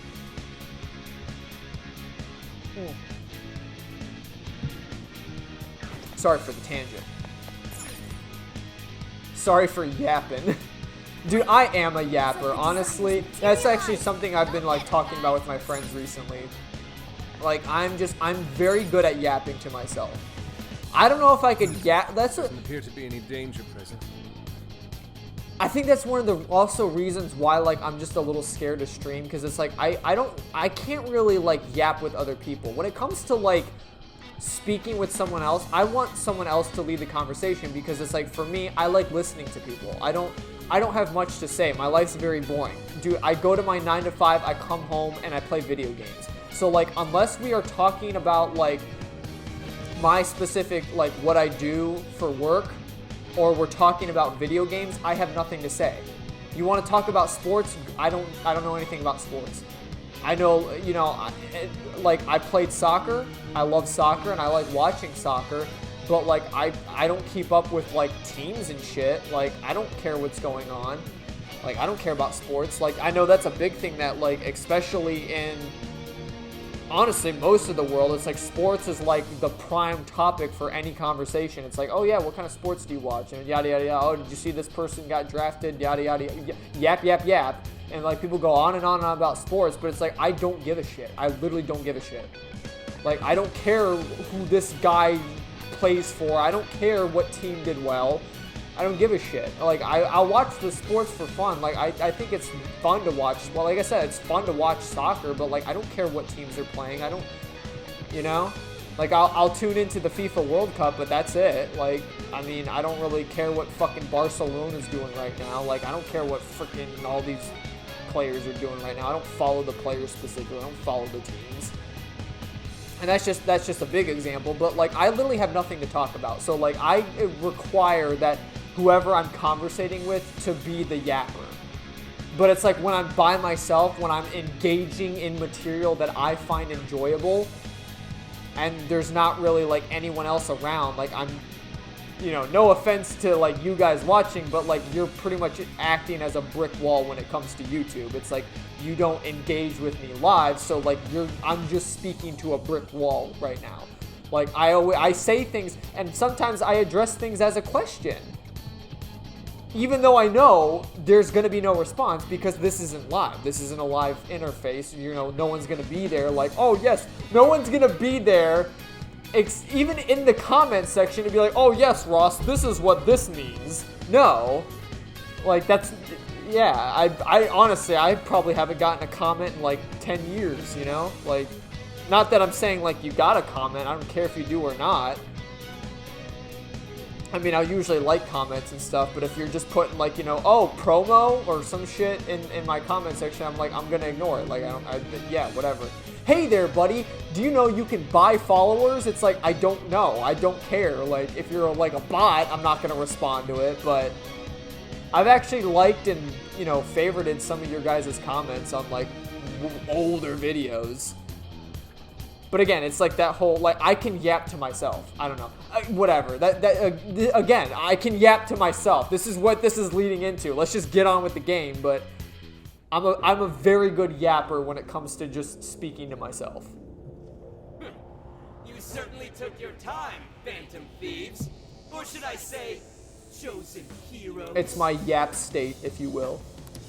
Sorry for the tangent. Sorry for yapping. Dude, I am a yapper, honestly. That's actually something I've been, like, talking about with my friends recently. Like, I'm very good at yapping to myself. I don't know if I could yap. Doesn't appear to be any danger present. I think that's one of the also reasons why, like, I'm just a little scared to stream, because it's like I can't really, like, yap with other people. When it comes to, like, speaking with someone else, I want someone else to lead the conversation, because it's like, for me, I like listening to people. I don't have much to say. My life's very boring. Dude, I go to my 9 to 5, I come home, and I play video games. So, like, unless we are talking about, like, my specific, like, what I do for work, or we're talking about video games, I have nothing to say. You want to talk about sports? I don't know anything about sports. I know, you know, like, I played soccer, I love soccer, and I like watching soccer, but, like, I don't keep up with, like, teams and shit. Like, I don't care what's going on. Like, I don't care about sports. Like, I know that's a big thing that, like, especially in, honestly, most of the world, it's like sports is, like, the prime topic for any conversation. It's like, oh, yeah, what kind of sports do you watch? And yada, yada, yada. Oh, did you see this person got drafted? Yada, yada, yada. Yap, yap, yap. And, like, people go on and on about sports, but it's like, I don't give a shit. I literally don't give a shit. Like, I don't care who this guy plays for. I don't care what team did well. I don't give a shit. Like, I'll watch the sports for fun. Like, I think it's fun to watch. Well, like I said, it's fun to watch soccer, but, like, I don't care what teams are playing. I don't, you know? Like, I'll tune into the FIFA World Cup, but that's it. Like, I mean, I don't really care what fucking Barcelona's doing right now. Like, I don't care what freaking all these players are doing right now. I don't follow the players specifically. I don't follow the teams. And that's just a big example, but, like, I literally have nothing to talk about. So, like, I require that whoever I'm conversating with to be the yapper. But it's like when I'm by myself, when I'm engaging in material that I find enjoyable, and there's not really, like, anyone else around, like, I'm, you know, no offense to, like, you guys watching, but, like, you're pretty much acting as a brick wall when it comes to YouTube. It's like, you don't engage with me live, so, like, I'm just speaking to a brick wall right now. Like, I say things, and sometimes I address things as a question. Even though I know there's going to be no response, because this isn't live. This isn't a live interface. You know, no one's going to be there like, oh, yes, no one's going to be there, even in the comment section, to be like, oh, yes, Ross, this is what this means. No. Like, that's, yeah, I honestly, I probably haven't gotten a comment in, like, 10 years, you know? Like, not that I'm saying, like, you got a comment. I don't care if you do or not. I mean, I'll usually like comments and stuff, but if you're just putting, like, you know, oh, promo or some shit in my comment section, I'm like, I'm gonna ignore it. Like, yeah, whatever. Hey there, buddy, do you know you can buy followers? It's like, I don't know. I don't care. Like, if you're, like, a bot, I'm not gonna respond to it, but I've actually liked and, you know, favorited some of your guys' comments on, like, older videos. But again, it's like that whole, like, I can yap to myself. I don't know. Whatever. Again, I can yap to myself. This is what this is leading into. Let's just get on with the game. But I'm a very good yapper when it comes to just speaking to myself. You certainly took your time, Phantom Thieves. Or should I say, chosen heroes. It's my yap state, if you will.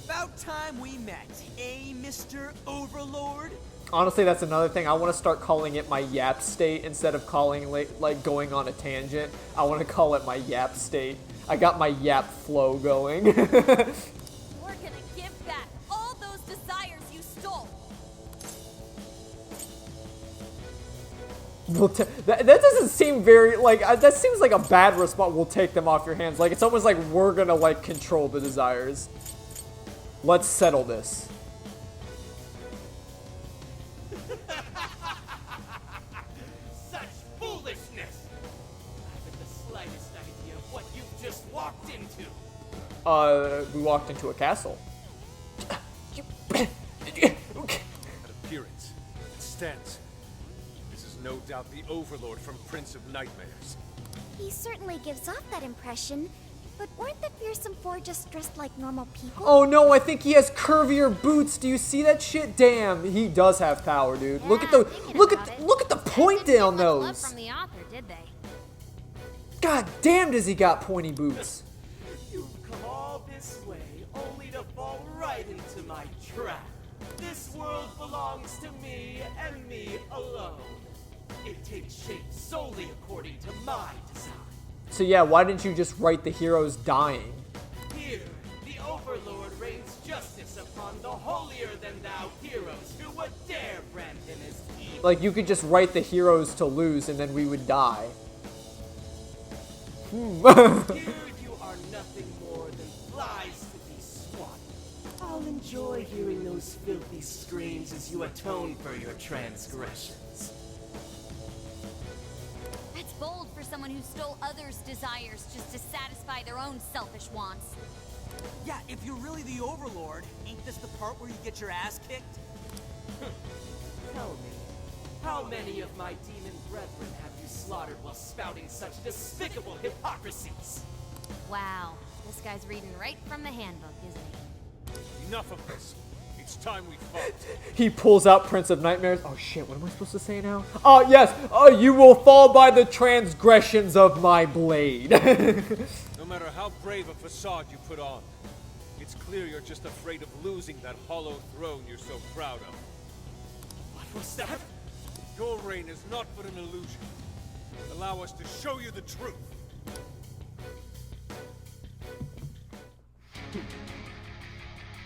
About time we met, eh, Mr. Overlord? Honestly, that's another thing. I want to start calling it my yap state instead of calling, like, going on a tangent. I want to call it my yap state. I got my yap flow going. We're gonna give back all those desires you stole. That doesn't seem very, like, that seems like a bad response. We'll take them off your hands. Like, it's almost like we're gonna, like, control the desires. Let's settle this. Such foolishness! I haven't the slightest idea of what you've just walked into. We walked into a castle. That appearance, it stands. This is no doubt the Overlord from Prince of Nightmares. He certainly gives off that impression, but weren't the fearsome four just dressed like normal people? Oh no, I think he has curvier boots. Do you see that shit? Damn, he does have power, dude. Yeah, look at the thinking look at the point down Love those. from the author, did they? God damn, does he got pointy boots? You've come all this way only to fall right into my trap. This world belongs to me and me alone. It takes shape solely according to my design. So yeah, why didn't you just write the heroes dying? Here, the Overlord rains justice upon the holier-than-thou heroes who would dare brand him as evil. Like, you could just write the heroes to lose and then we would die. Here you are nothing more than flies to be swatted. I'll enjoy hearing those filthy screams as you atone for your transgressions. That's bold for someone who stole others' desires just to satisfy their own selfish wants. Yeah, if you're really the Overlord, ain't this the part where you get your ass kicked? Tell me, how many of my demon brethren have you slaughtered while spouting such despicable hypocrisies? Wow, this guy's reading right from the handbook, isn't he? Enough of this. It's time we fought. He pulls out Prince of Nightmares. Oh shit, what am I supposed to say now? Oh yes, you will fall by the transgressions of my blade. No matter how brave a facade you put on, it's clear you're just afraid of losing that hollow throne you're so proud of. What was that? Your reign is not but an illusion. Allow us to show you the truth.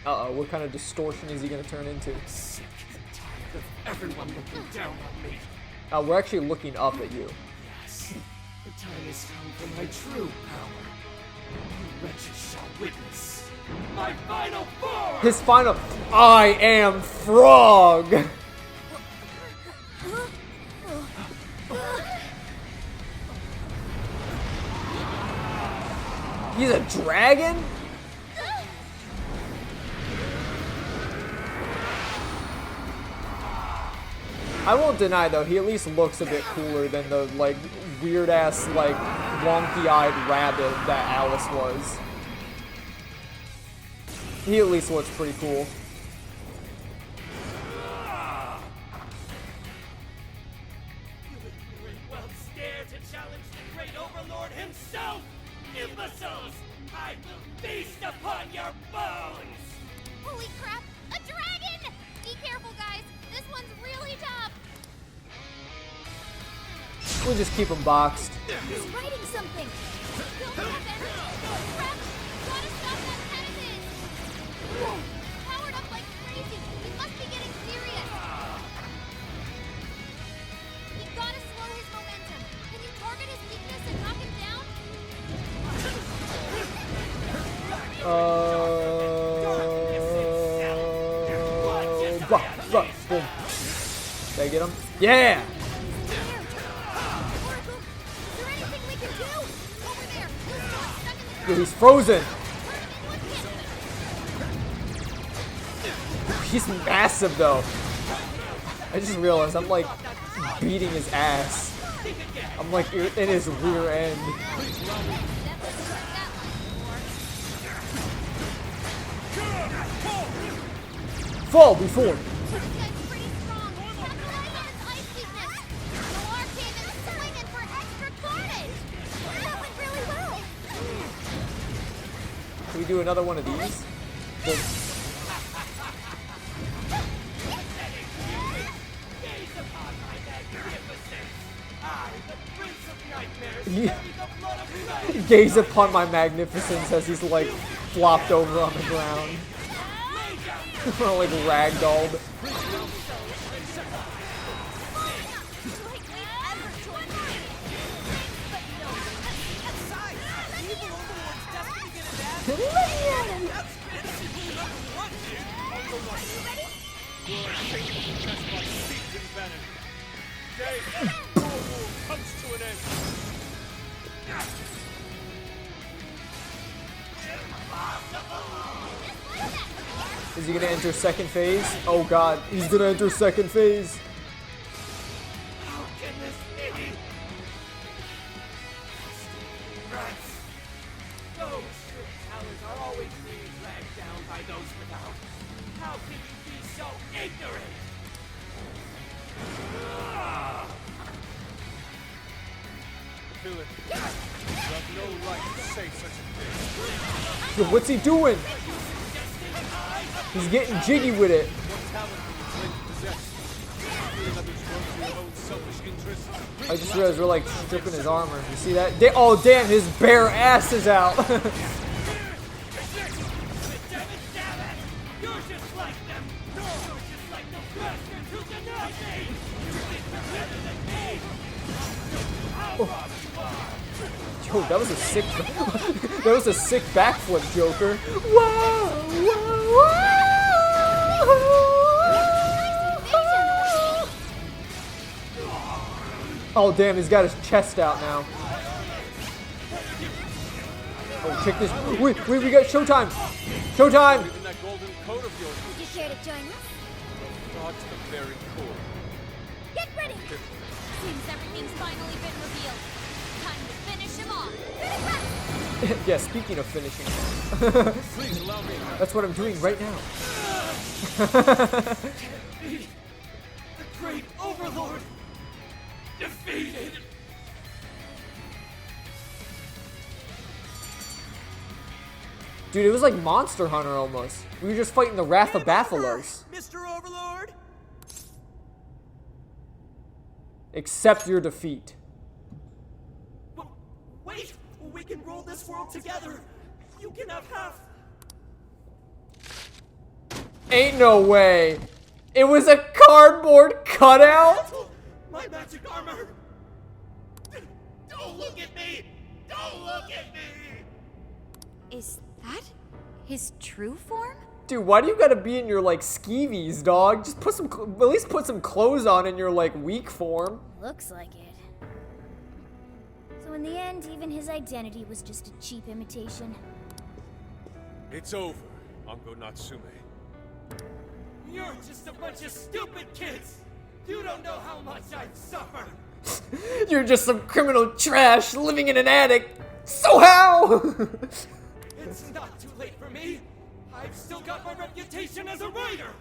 Uh-oh, what kind of distortion is he gonna turn into? Sick and tired of everyone looking down on me. We're actually looking up at you. Yes, the time has come for my true power. You wretches shall witness my final form! His final... I am Frog! He's a dragon? I won't deny though, he at least looks a bit cooler than the like weird ass like wonky-eyed rabbit that Alice was. He at least looks pretty cool. You ignorant whelps dare to challenge the great Overlord himself! Imbeciles! I will feast upon your bones! Holy crap! A dragon! Be careful, guys. This one's really tough. We'll just keep him boxed. He's writing something. Don't have energy. Crap! Gotta stop that peasant! Powered up like crazy. He must be getting serious. We gotta slow his momentum. Can you target his weakness and knock him down? Boom. Did I get him? Yeah! Yo, he's frozen! He's massive though. I just realized I'm like beating his ass. I'm like in his rear end. Fall before. Can we do another one of these? Boom. Gaze upon my magnificence as he's like flopped over on the ground. Like ragdolled. Is he gonna enter second phase? Oh god, he's gonna enter second phase. How can this be? Those truth-tellers are always being dragged down by those without. How can you be so ignorant? Philip, you have no right to say such a thing. Yo, what's he doing? He's getting jiggy with it. What talent do you claim to possess? Feeling others work for your own selfish interests? I just realized we're like stripping his armor. You see that? Oh damn, his bare ass is out. Yo, that was a sick that was a sick backflip, Joker. Whoa, whoa, whoa. Oh damn, he's got his chest out now. Oh, check this. Wait, we got showtime. Showtime. Even that golden coat of yours Would you care to join us? brought to the very core. Get ready! Seems everything's finally been revealed. Time to finish him off. Yeah, speaking of finishing. Please allow me. That's what I'm doing right now. The great overlord defeated. Dude, it was like Monster Hunter almost. We were just fighting the Wrath of Baphalos. Mr. Overlord. Accept your defeat. Wait, we can rule this world together. You can have half. Ain't no way. It was a cardboard cutout? My magic armor. Don't look at me. Don't look at me. Is that his true form? Dude, why do you gotta be in your like skeevies, dog? Just put some, at least put some clothes on in your like weak form. Looks like it. So in the end, even his identity was just a cheap imitation. It's over, Ango Natsume. You're just a bunch of stupid kids. You don't know how much I've suffered. You're just some criminal trash living in an attic. So how? It's not too late for me. I've still got my reputation as a writer.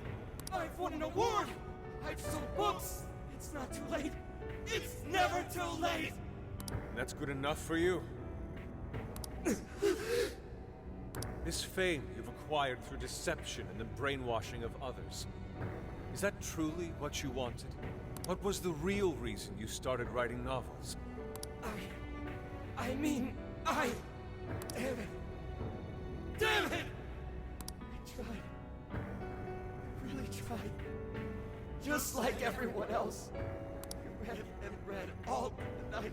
I've won an award. I've sold books. It's not too late. It's never too late. That's good enough for you. This fame you've acquired through deception and the brainwashing of others. Is that truly what you wanted? What was the real reason you started writing novels? I mean, damn it. Damn it! I tried. I really tried. Just like everyone else. I read and read all through the night.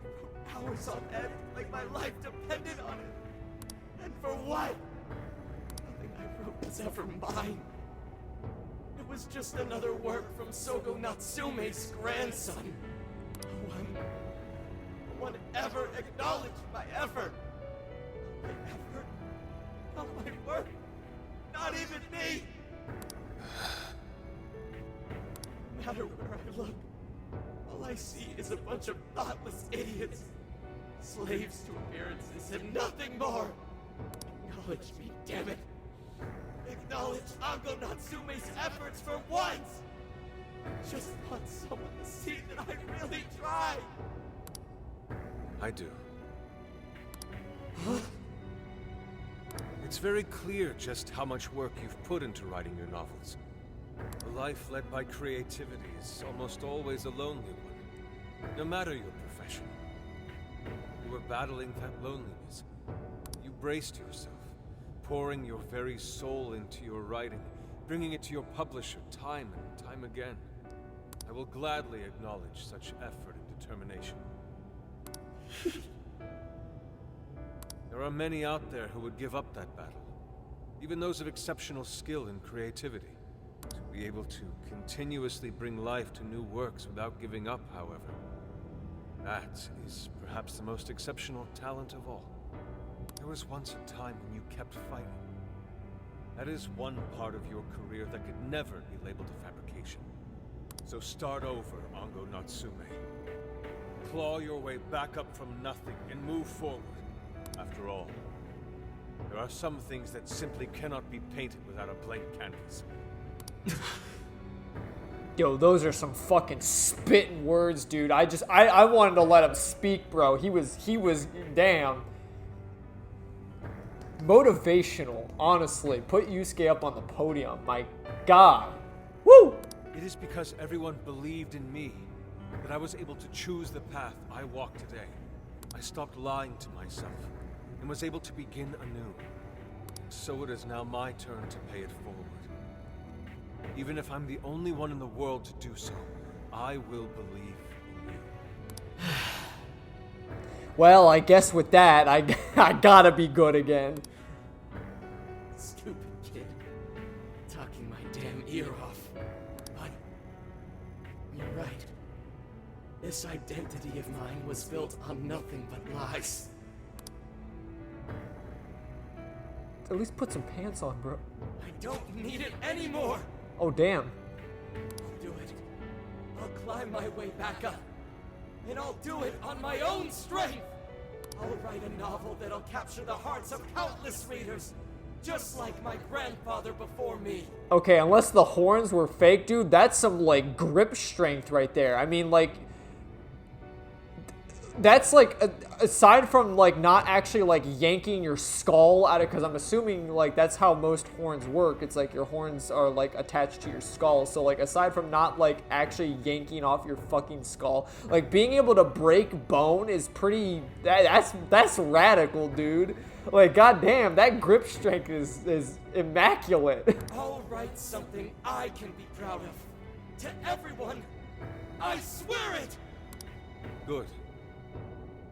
I wrote hours on end like my life depended on it. And for what? Nothing I wrote was ever mine. It was just another work from Sogo Natsume's grandson. No one ever acknowledged my effort. Not my effort. Not my work. Not even me. No matter where I look, all I see is a bunch of thoughtless idiots. Slaves to appearances and nothing more. Acknowledge me, damn it. Acknowledge Ango Natsume's efforts for once. I just want someone to see that I really tried. I do. It's very clear just how much work you've put into writing your novels. A life led by creativity is almost always a lonely one, no matter your profession. You were battling that loneliness. You braced yourself, pouring your very soul into your writing, bringing it to your publisher time and time again. I will gladly acknowledge such effort and determination. There There are many out there who would give up that battle. Even those of exceptional skill and creativity. To be able to continuously bring life to new works without giving up, however, that is perhaps the most exceptional talent of all. There was once a time when you kept fighting. That is one part of your career that could never be labeled a fabrication. So start over, Ango Natsume. Claw your way back up from nothing and move forward. After all, there are some things that simply cannot be painted without a blank canvas. Yo, those are some fucking spitting words, dude. I wanted to let him speak, bro. He was damn. Motivational, honestly. Put Yusuke up on the podium. My God. Woo! It is because everyone believed in me that I was able to choose the path I walk today. I stopped lying to myself and was able to begin anew. So it is now my turn to pay it forward. Even if I'm the only one in the world to do so, I will believe in you. Well, I guess with that, I gotta be good again. Stupid kid. Talking my damn ear off. But you're right. This identity of mine was built on nothing but lies. At least put some pants on, bro. I don't need it anymore! Oh, damn. I'll do it. I'll climb my way back up. And I'll do it on my own strength! I'll write a novel that'll capture the hearts of countless readers, just like my grandfather before me. Okay, unless the horns were fake, dude, that's some, like, grip strength right there. I mean, like, that's, like, aside from, like, not actually, like, yanking your skull out of, because I'm assuming, like, that's how most horns work. It's, like, your horns are, like, attached to your skull. So, like, aside from not, like, actually yanking off your fucking skull, like, being able to break bone is pretty, that's radical, dude. Like, goddamn, that grip strength is immaculate. I'll write something I can be proud of. To everyone, I swear it! Good.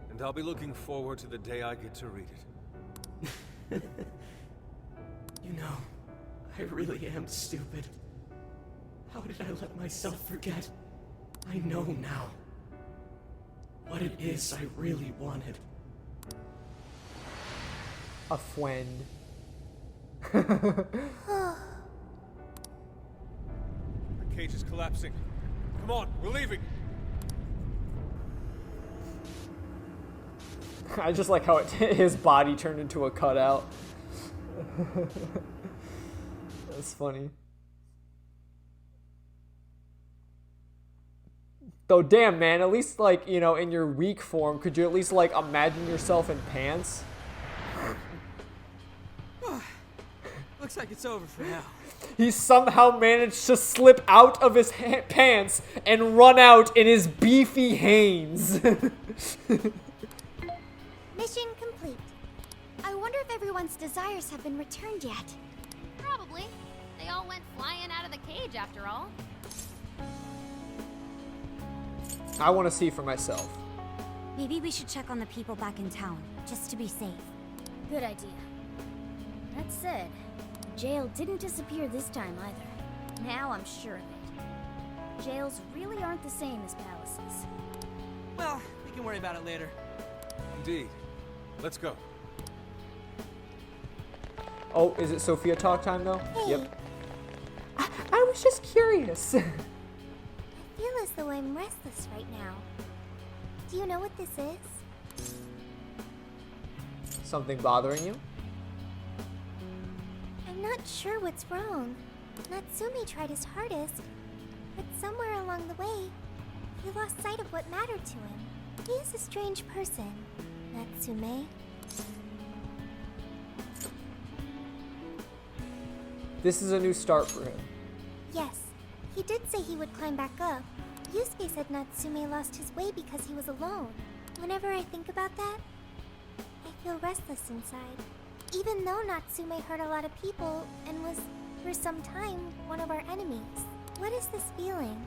And I'll be looking forward to the day I get to read it. You know, I really am stupid. How did I let myself forget? I know now what it is I really wanted. A friend. The cage is collapsing. Come on, we're leaving. I just like how his body turned into a cutout. That's funny. Though, damn, man, at least, like, you know, in your weak form, could you at least, like, imagine yourself in pants? Looks like it's over for now. He somehow managed to slip out of his pants and run out in his beefy Hanes. Mission complete. I wonder if everyone's desires have been returned yet. Probably. They all went flying out of the cage after all. I want to see for myself. Maybe we should check on the people back in town, just to be safe. Good idea. That said, the jail didn't disappear this time either. Now I'm sure of it. Jails really aren't the same as palaces. Well, we can worry about it later. Indeed. Let's go. Oh, is it Sophia talk time though? Hey. Yep. I was just curious. I feel as though I'm restless right now. Do you know what this is? Something bothering you? I'm not sure what's wrong. Natsume tried his hardest, but somewhere along the way, he lost sight of what mattered to him. He is a strange person, Natsume. This is a new start for him. Yes, he did say he would climb back up. Yusuke said Natsume lost his way because he was alone. Whenever I think about that, I feel restless inside. Even though Natsume hurt a lot of people and was, for some time, one of our enemies. What is this feeling?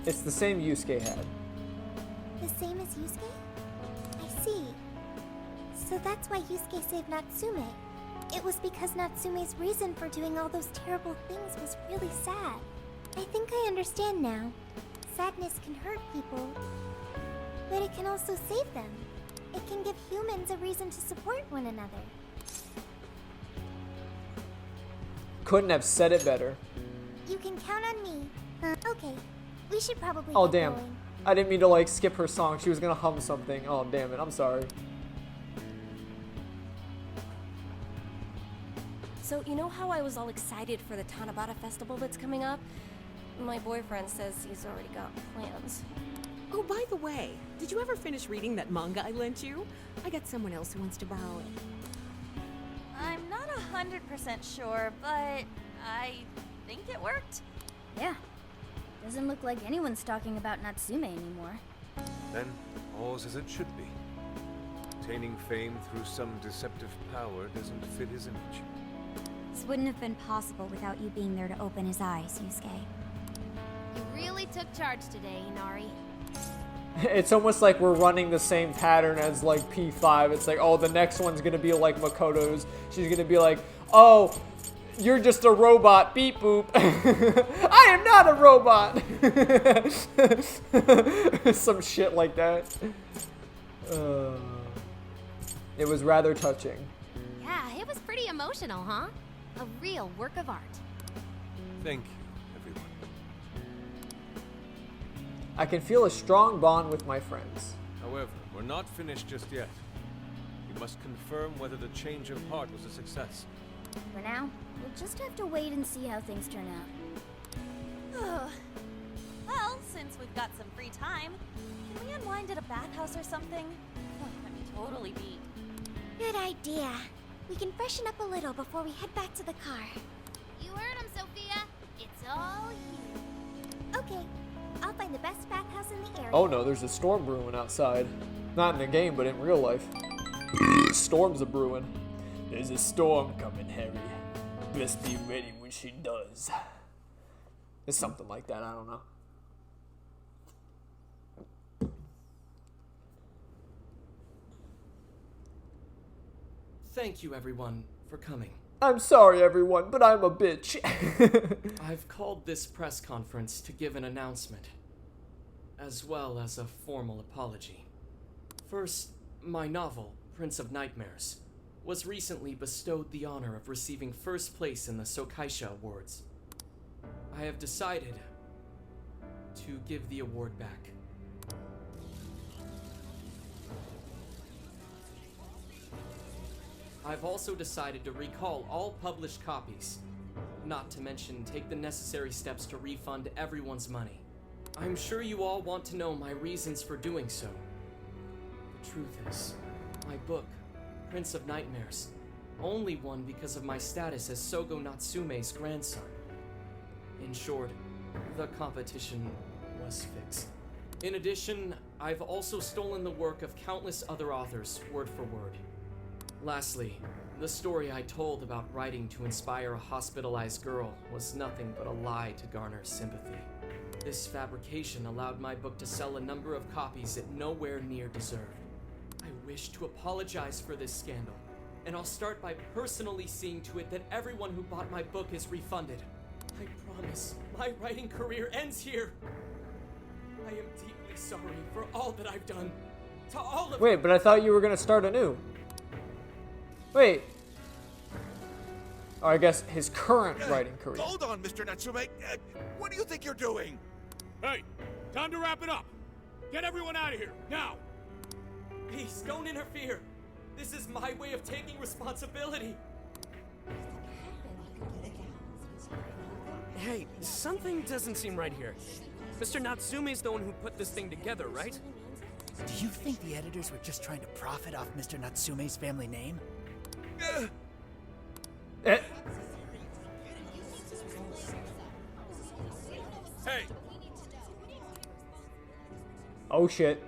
It's the same Yusuke had. The same as Yusuke? see. So that's why Yusuke saved Natsume. It was because Natsume's reason for doing all those terrible things was really sad. I think I understand now. Sadness can hurt people, but it can also save them. It can give humans a reason to support one another. Couldn't have said it better. You can count on me. Okay, we should probably Oh, get damn. going. I didn't mean to, like, skip her song. She was gonna hum something. Oh, damn it. I'm sorry. So, you know how I was all excited for the Tanabata festival that's coming up? My boyfriend says he's already got plans. Oh, by the way, did you ever finish reading that manga I lent you? I got someone else who wants to borrow it. I'm not 100% sure, but I think it worked. Yeah. Doesn't look like anyone's talking about Natsume anymore. Then, all's as it should be. Attaining fame through some deceptive power doesn't fit his image. This wouldn't have been possible without you being there to open his eyes, Yusuke. You really took charge today, Inari. It's almost like we're running the same pattern as, like, P5. It's like, oh, the next one's gonna be like Makoto's. She's gonna be like, oh, you're just a robot. Beep boop. I am not a robot. Some shit like that. It was rather touching. Yeah, it was pretty emotional, huh? A real work of art. Thank you, everyone. I can feel a strong bond with my friends. However, we're not finished just yet. We must confirm whether the change of heart was a success. For now, we'll just have to wait and see how things turn out. Well, since we've got some free time, can we unwind at a bathhouse or something? I'm totally beat. Good idea. We can freshen up a little before we head back to the car. You heard him, Sophia. It's all you. Okay, I'll find the best bathhouse in the area. Oh no, there's a storm brewing outside. Not in the game, but in real life. Storms are brewing. There's a storm coming, Harry. Best be ready when she does. It's something like that, I don't know. Thank you, everyone, for coming. I'm sorry, everyone, but I'm a bitch. I've called this press conference to give an announcement, as well as a formal apology. First, my novel, Prince of Nightmares, was recently bestowed the honor of receiving first place in the Sokaisha Awards. I have decided to give the award back. I've also decided to recall all published copies, not to mention take the necessary steps to refund everyone's money. I'm sure you all want to know my reasons for doing so. The truth is, my book, Prince of Nightmares, only won because of my status as Sogo Natsume's grandson. In short, the competition was fixed. In addition, I've also stolen the work of countless other authors, word for word. Lastly, the story I told about writing to inspire a hospitalized girl was nothing but a lie to garner sympathy. This fabrication allowed my book to sell a number of copies it nowhere near deserved. I wish to apologize for this scandal, and I'll start by personally seeing to it that everyone who bought my book is refunded. I promise, my writing career ends here. I am deeply sorry for all that I've done. To all of Wait, but I thought you were gonna start anew. Wait. Or I guess his current writing career. Hold on, Mr. Natsume. What do you think you're doing? Hey, time to wrap it up. Get everyone out of here, now! Please, don't interfere. This is my way of taking responsibility. Hey, something doesn't seem right here. Mr. Natsume's the one who put this thing together, right? Do you think the editors were just trying to profit off Mr. Natsume's family name? Hey! Oh shit.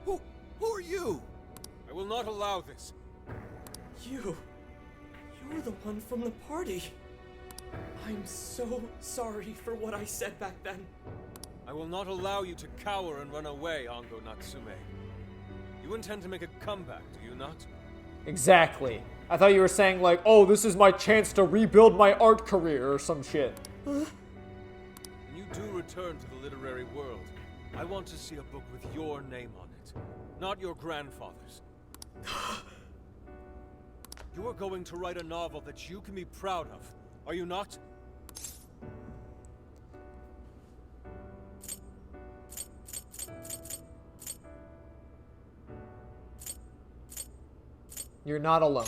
Who are you? I will not allow this. You're the one from the party. I'm so sorry for what I said back then. I will not allow you to cower and run away, Ango Natsume. You intend to make a comeback, do you not? Exactly. I thought you were saying like, oh, this is my chance to rebuild my art career or some shit. When you do return to the literary world, I want to see a book with your name on it, not your grandfather's. You are going to write a novel that you can be proud of, are you not? You're not alone.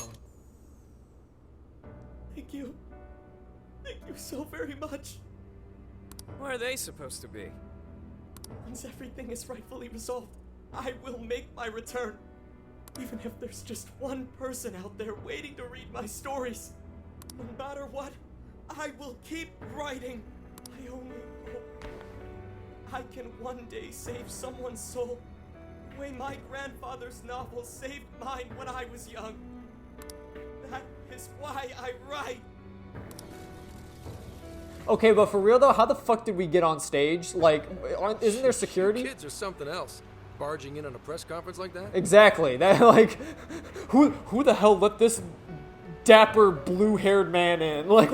Thank you. Thank you so very much. Where are they supposed to be? Once everything is rightfully resolved, I will make my return. Even if there's just one person out there waiting to read my stories. No matter what, I will keep writing. I only hope I can one day save someone's soul the way my grandfather's novel saved mine when I was young. That is why I write. Okay, but for real though, how the fuck did we get on stage? Like, isn't there security? Kids or something else. Barging in on a press conference like that? Exactly. That like, who the hell let this dapper blue-haired man in? Like,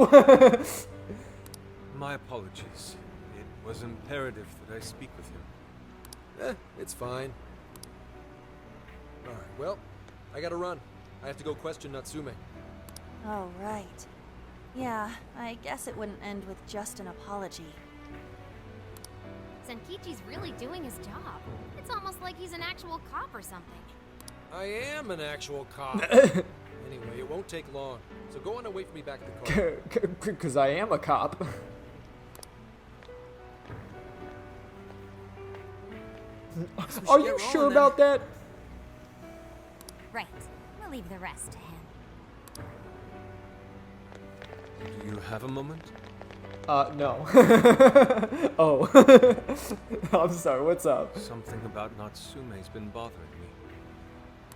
My apologies. It was imperative that I speak with him. It's fine. Alright, well, I gotta run. I have to go question Natsume. Oh, right. Yeah, I guess it wouldn't end with just an apology. Zenkichi's really doing his job. It's almost like he's an actual cop or something. I am an actual cop. Anyway, it won't take long. So go on and wait for me back at the car. Because I am a cop. Are you sure about that? Right. We'll leave the rest to him. Do you have a moment? No. Oh. I'm sorry, what's up? Something about Natsume's been bothering me.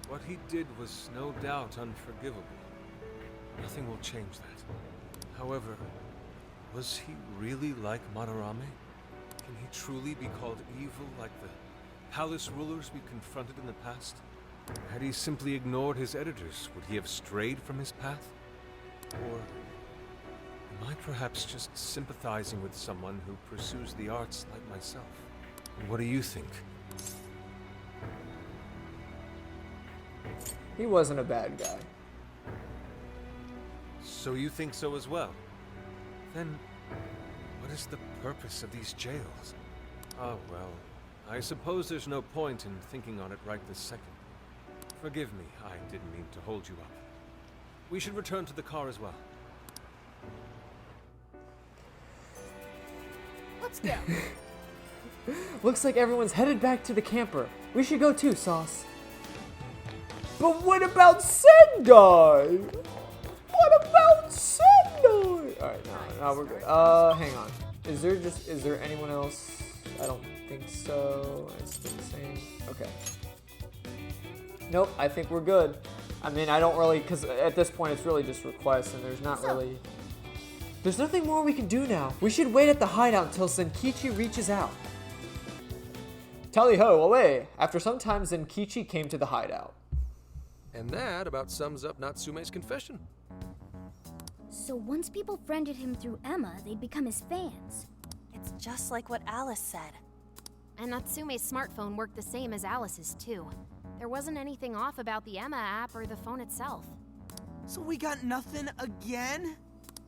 What he did was no doubt unforgivable. Nothing will change that. However, was he really like Madarame? Can he truly be called evil like the palace rulers we confronted in the past? Had he simply ignored his editors, would he have strayed from his path? Or am I perhaps just sympathizing with someone who pursues the arts like myself? What do you think? He wasn't a bad guy. So you think so as well? Then, what is the purpose of these jails? Oh well, I suppose there's no point in thinking on it right this second. Forgive me, I didn't mean to hold you up. We should return to the car as well. Let's go. Looks like everyone's headed back to the camper. We should go too, Sauce. But what about Sendai? What about Sendai? Alright, no, we're good. Hang on. Is there anyone else? I don't think so. It's still the same. Okay. Nope, I think we're good. I mean, I don't really, because at this point it's really just requests and there's not really... There's nothing more we can do now. We should wait at the hideout until Zenkichi reaches out. Tally-ho, away! After some time, Zenkichi came to the hideout. And that about sums up Natsume's confession. So once people friended him through Emma, they'd become his fans. It's just like what Alice said. And Natsume's smartphone worked the same as Alice's too. There wasn't anything off about the Emma app or the phone itself. So we got nothing again?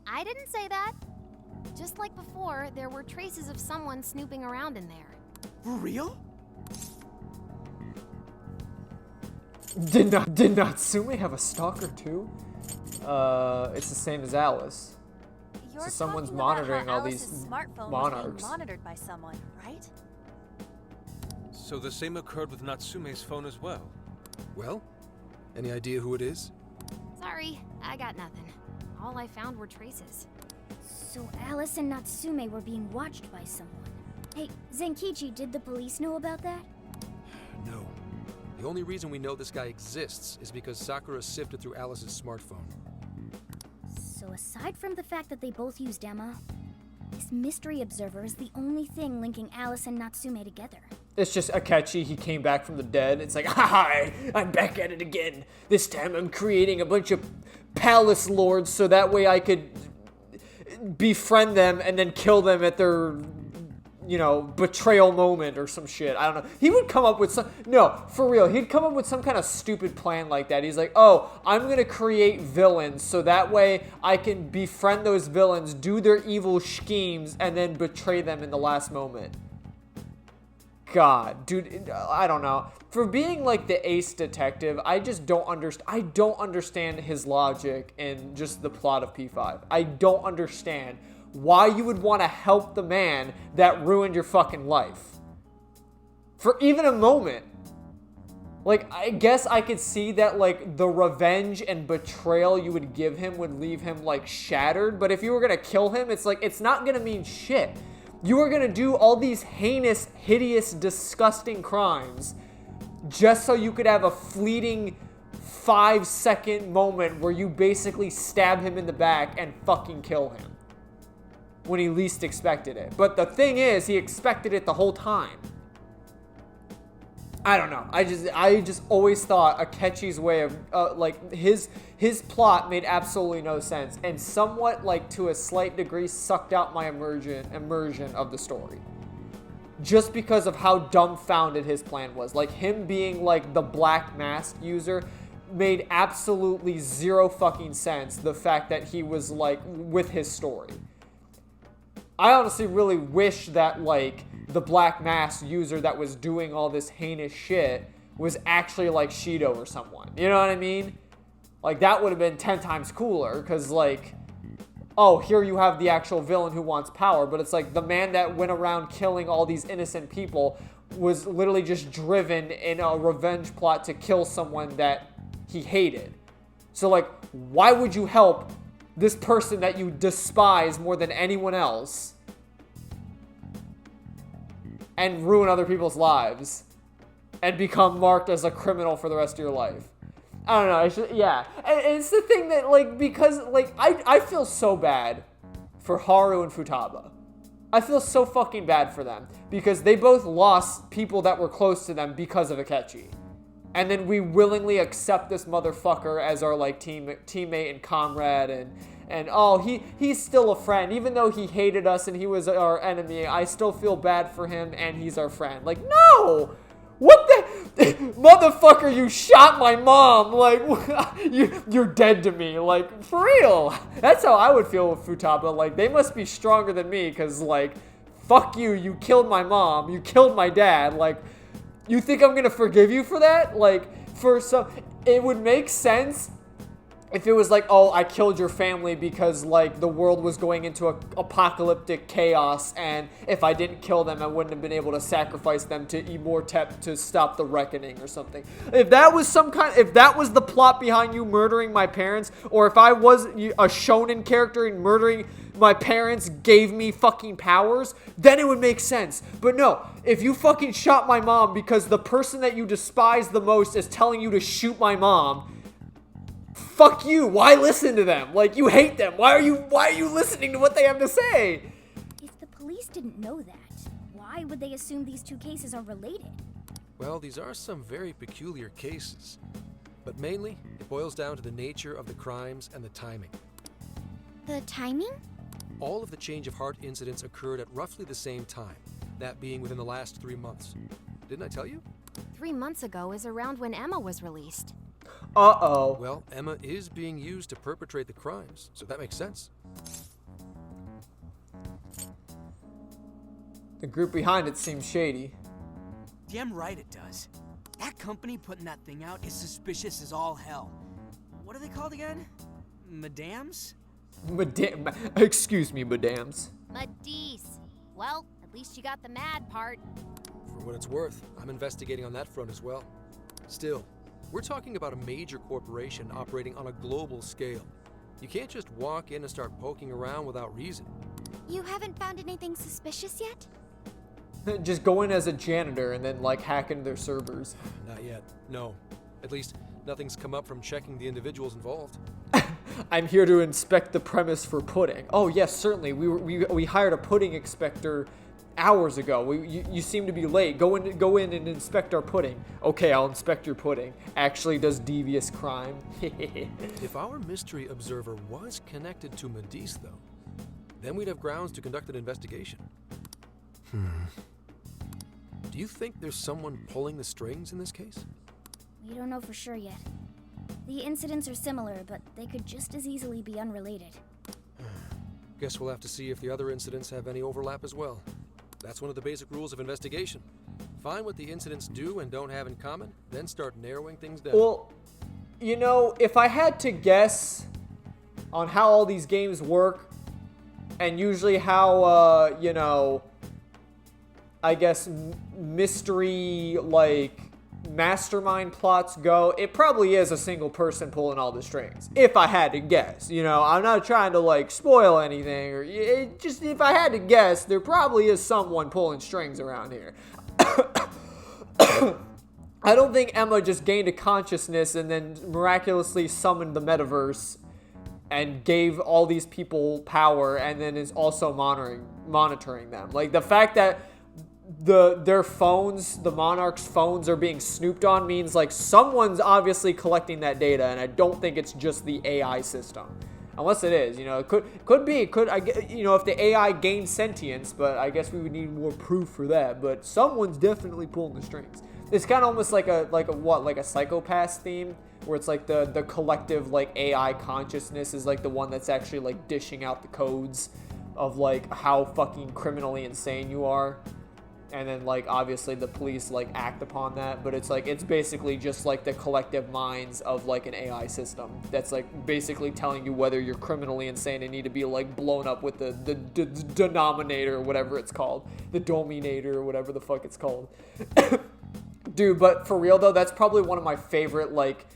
I didn't say that. Just like before, there were traces of someone snooping around in there. For real? Did Natsume have a stalker too? It's the same as Alice. You're so someone's talking about monitoring how all these Alice's smartphone monarchs. was being monitored by someone, right? So the same occurred with Natsume's phone as well? Well, any idea who it is? Sorry, I got nothing. All I found were traces. So Alice and Natsume were being watched by someone. Hey, Zenkichi, did the police know about that? No. The only reason we know this guy exists is because Sakura sifted through Alice's smartphone. So aside from the fact that they both used Emma, this mystery observer is the only thing linking Alice and Natsume together. It's just Akechi, he came back from the dead. It's like, hi, I'm back at it again. This time I'm creating a bunch of palace lords so that way I could befriend them and then kill them at their, you know, betrayal moment or some shit. I don't know. He would come up with some, no, for real, he'd come up with some kind of stupid plan like that. He's like, oh, I'm going to create villains so that way I can befriend those villains, do their evil schemes, and then betray them in the last moment. God, dude, I don't know. For being like the ace detective, I just don't understand. I don't understand his logic in just the plot of P5. I don't understand why you would want to help the man that ruined your fucking life. For even a moment. Like, I guess I could see that, like, the revenge and betrayal you would give him would leave him, like, shattered. But if you were going to kill him, it's like, it's not going to mean shit. You are going to do all these heinous, hideous, disgusting crimes just so you could have a fleeting 5-second moment where you basically stab him in the back and fucking kill him when he least expected it. But the thing is, he expected it the whole time. I don't know. I just always thought Akechi's way of, like, his plot made absolutely no sense and somewhat, like, to a slight degree sucked out my immersion of the story. Just because of how dumbfounded his plan was. Like, him being, like, the Black Mask user made absolutely zero fucking sense, the fact that he was, like, with his story. I honestly really wish that, like, the Black Mask user that was doing all this heinous shit was actually like Shido or someone. You know what I mean? Like, that would have been 10 times cooler, because, like, oh, here you have the actual villain who wants power, but it's like the man that went around killing all these innocent people was literally just driven in a revenge plot to kill someone that he hated. So, like, why would you help this person that you despise more than anyone else and ruin other people's lives and become marked as a criminal for the rest of your life? I don't know. Yeah. And it's the thing that, like, because, like, I feel so bad for Haru and Futaba. I feel so fucking bad for them because they both lost people that were close to them because of Akechi. And then we willingly accept this motherfucker as our, like, teammate and comrade, and oh, he's still a friend. Even though he hated us and he was our enemy, I still feel bad for him and he's our friend. Like, no! What the? Motherfucker, you shot my mom. Like, you're dead to me. Like, for real. That's how I would feel with Futaba. Like, they must be stronger than me because, like, fuck you. You killed my mom. You killed my dad. Like, you think I'm going to forgive you for that? Like, for some, it would make sense if it was like, oh, I killed your family because, like, the world was going into a apocalyptic chaos, and if I didn't kill them, I wouldn't have been able to sacrifice them to Immortep to stop the reckoning or something. If that was if that was the plot behind you murdering my parents, or if I was a shonen character and murdering my parents gave me fucking powers, then it would make sense. But no, if you fucking shot my mom because the person that you despise the most is telling you to shoot my mom, fuck you. Why listen to them? Like, you hate them. Why are you listening to what they have to say? If the police didn't know that, why would they assume these two cases are related? Well, these are some very peculiar cases. But mainly, it boils down to the nature of the crimes and the timing. The timing? All of the change of heart incidents occurred at roughly the same time, that being within the last 3 months. Didn't I tell you? 3 months ago is around when Emma was released. Uh-oh. Well, Emma is being used to perpetrate the crimes, so that makes sense. The group behind it seems shady. Damn right it does. That company putting that thing out is suspicious as all hell. What are they called again? Madams? Excuse me, madams. Madis. Well, at least you got the mad part. For what it's worth, I'm investigating on that front as well. Still, we're talking about a major corporation operating on a global scale. You can't just walk in and start poking around without reason. You haven't found anything suspicious yet? Just go in as a janitor and then, like, hack into their servers. Not yet, no. At least, nothing's come up from checking the individuals involved. I'm here to inspect the premise for pudding. Oh, yes, certainly. We hired a pudding inspector hours ago. You seem to be late. Go in and inspect our pudding. Okay, I'll inspect your pudding. Actually does devious crime. If our mystery observer was connected to Medice, though, then we'd have grounds to conduct an investigation. Do you think there's someone pulling the strings in this case? We don't know for sure yet. The incidents are similar, but they could just as easily be unrelated. Guess we'll have to see if the other incidents have any overlap as well. That's one of the basic rules of investigation. Find what the incidents do and don't have in common, then start narrowing things down. Well, you know, if I had to guess on how all these games work, and usually how, you know, I guess mystery, like, mastermind plots go, it probably is a single person pulling all the strings. If I had to guess, you know, I'm not trying to like spoil anything, or just if I had to guess, there probably is someone pulling strings around here. I don't think Emma just gained a consciousness and then miraculously summoned the metaverse and gave all these people power and then is also monitoring them. Like the fact that their phones, the Monarch's phones, are being snooped on means like someone's obviously collecting that data, and I don't think it's just the AI system, unless it is. You know, it could be. You know, if the AI gained sentience, but I guess we would need more proof for that. But someone's definitely pulling the strings. It's kind of almost like a Psycho-Pass theme, where it's like the collective like AI consciousness is like the one that's actually like dishing out the codes of like how fucking criminally insane you are. And then, like, obviously the police, like, act upon that. But it's, like, it's basically just, like, the collective minds of, like, an AI system. That's, like, basically telling you whether you're criminally insane and need to be, like, blown up with the denominator or whatever it's called. The dominator or whatever the fuck it's called. Dude, but for real, though, that's probably one of my favorite, like,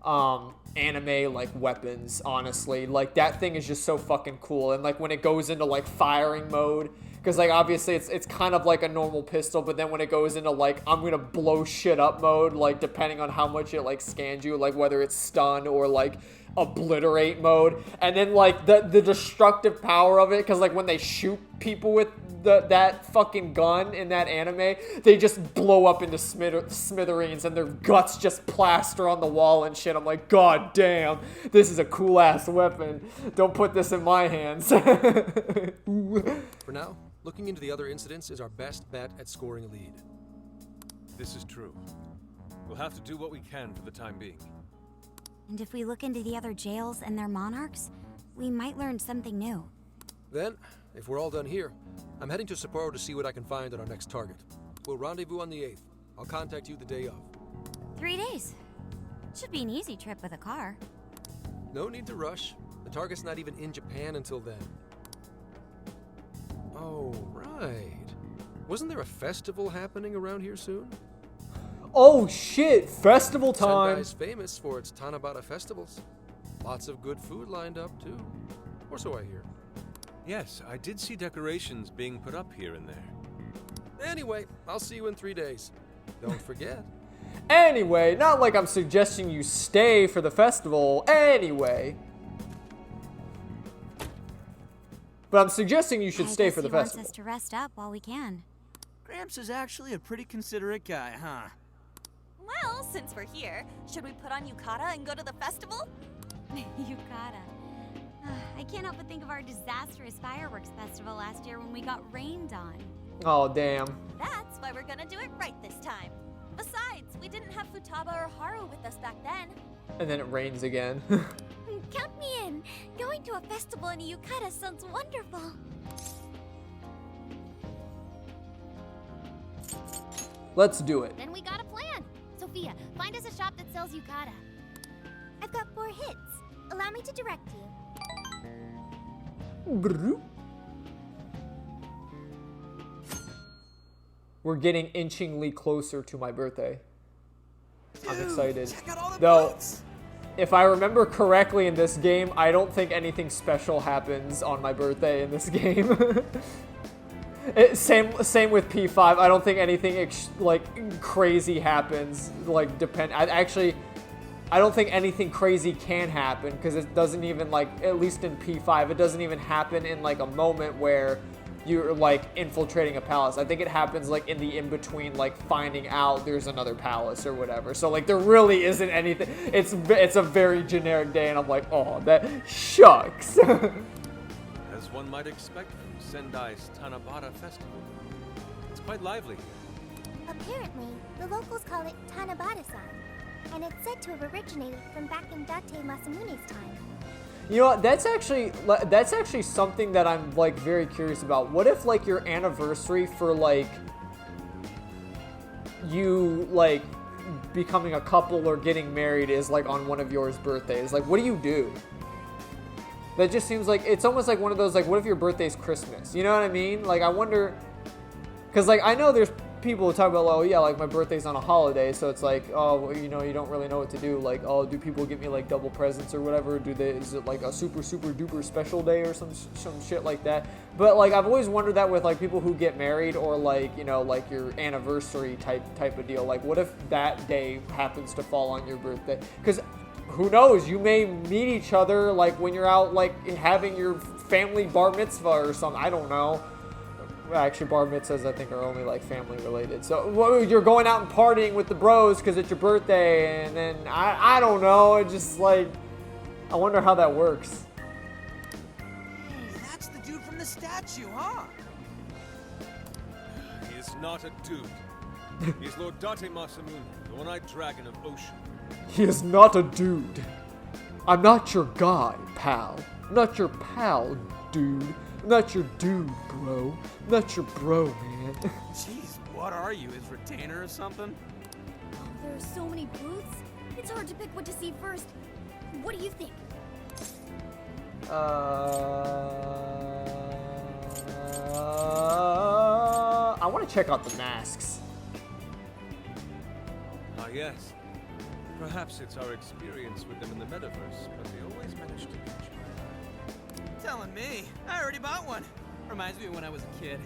anime, like, weapons, honestly. Like, that thing is just so fucking cool. And, like, when it goes into, like, firing mode... Because, like, obviously, it's kind of like a normal pistol, but then when it goes into, like, I'm going to blow shit up mode, like, depending on how much it, like, scans you, like, whether it's stun or, like, obliterate mode. And then, like, the destructive power of it, because, like, when they shoot people with that fucking gun in that anime, they just blow up into smithereens, and their guts just plaster on the wall and shit. I'm like, god damn, this is a cool-ass weapon. Don't put this in my hands. For now, looking into the other incidents is our best bet at scoring a lead. This is true. We'll have to do what we can for the time being. And if we look into the other jails and their monarchs, we might learn something new. Then, if we're all done here, I'm heading to Sapporo to see what I can find on our next target. We'll rendezvous on the 8th. I'll contact you the day of. 3 days. Should be an easy trip with a car. No need to rush. The target's not even in Japan until then. Oh, right. Wasn't there a festival happening around here soon? Oh shit, festival time! Sendai's famous for its Tanabata festivals. Lots of good food lined up, too. Or so I hear. Yes, I did see decorations being put up here and there. Anyway, I'll see you in 3 days. Don't forget. Anyway, not like I'm suggesting you stay for the festival. Anyway. But I'm suggesting you should stay for the festival. He wants us to rest up while we can. Gramps is actually a pretty considerate guy, huh? Well, since we're here, should we put on yukata and go to the festival? Yukata. I can't help but think of our disastrous fireworks festival last year when we got rained on. Oh, damn. That's why we're gonna do it right this time. Besides, we didn't have Futaba or Haru with us back then. And then it rains again. Count me in. Going to a festival in a yukata sounds wonderful. Let's do it. Then we got a plan. Sophia, find us a shop that sells yukata. I've got 4 hits. Allow me to direct you. We're getting inchingly closer to my birthday. Dude, I'm excited. Check out all the Though, boats. if I remember correctly in this game, I don't think anything special happens on my birthday in this game. Same with P5. I don't think anything like crazy happens. Like I don't think anything crazy can happen because it doesn't even like, at least in P5, it doesn't even happen in like a moment where you're like infiltrating a palace. I think it happens like in the in-between, like finding out there's another palace or whatever. So like there really isn't anything. It's a very generic day, and I'm like, oh, that shucks. As one might expect from Sendai's Tanabata Festival. It's quite lively here. Apparently, the locals call it Tanabata-san, and it's said to have originated from back in Date Masamune's time. You know what, that's actually something that I'm like very curious about. What if like your anniversary for like you like becoming a couple or getting married is like on one of yours birthdays? Like, what do you do? That just seems like it's almost like one of those, like, what if your birthday's Christmas? You know what I mean? Like, I wonder, because like I know there's people who talk about, oh yeah, like my birthday's on a holiday, so it's like, oh, you know, you don't really know what to do. Like, oh, do people give me like double presents or whatever? Is it like a super duper special day or some shit like that? But like I've always wondered that with like people who get married or like, you know, like your anniversary type of deal. Like, what if that day happens to fall on your birthday? Because who knows? You may meet each other like when you're out like having your family bar mitzvah or something. I don't know. Actually, bar mitzvahs I think are only like family related. So you're going out and partying with the bros because it's your birthday, and then I don't know. It just like I wonder how that works. Hey, that's the dude from the statue, huh? He is not a dude. He's Lord Date Masamune, the one-eyed dragon of Ocean. He is not a dude. I'm not your guy, pal. I'm not your pal, dude. I'm not your dude, bro. I'm not your bro, man. Jeez, what are you, his retainer or something? Oh, there are so many booths. It's hard to pick what to see first. What do you think? I want to check out the masks. Ah, yes. Perhaps it's our experience with them in the metaverse, but they always manage to catch my eye. Telling me. I already bought one. Reminds me of when I was a kid.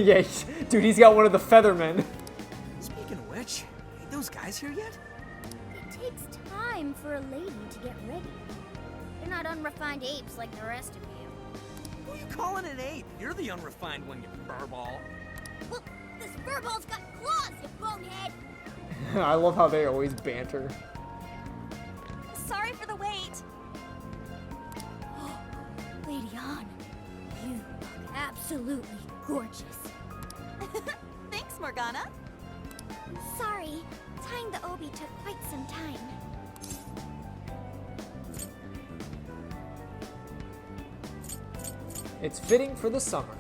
Yeah, dude, he's got one of the Feathermen. Speaking of which, ain't those guys here yet? It takes time for a lady to get ready. They're not unrefined apes like the rest of you. Who are you calling an ape? You're the unrefined one, you furball. Well, this furball's got claws, you bonehead! I love how they always banter. Sorry for the wait. Lady Han, you look absolutely gorgeous. Thanks, Morgana. Sorry, tying the obi took quite some time. It's fitting for the summer.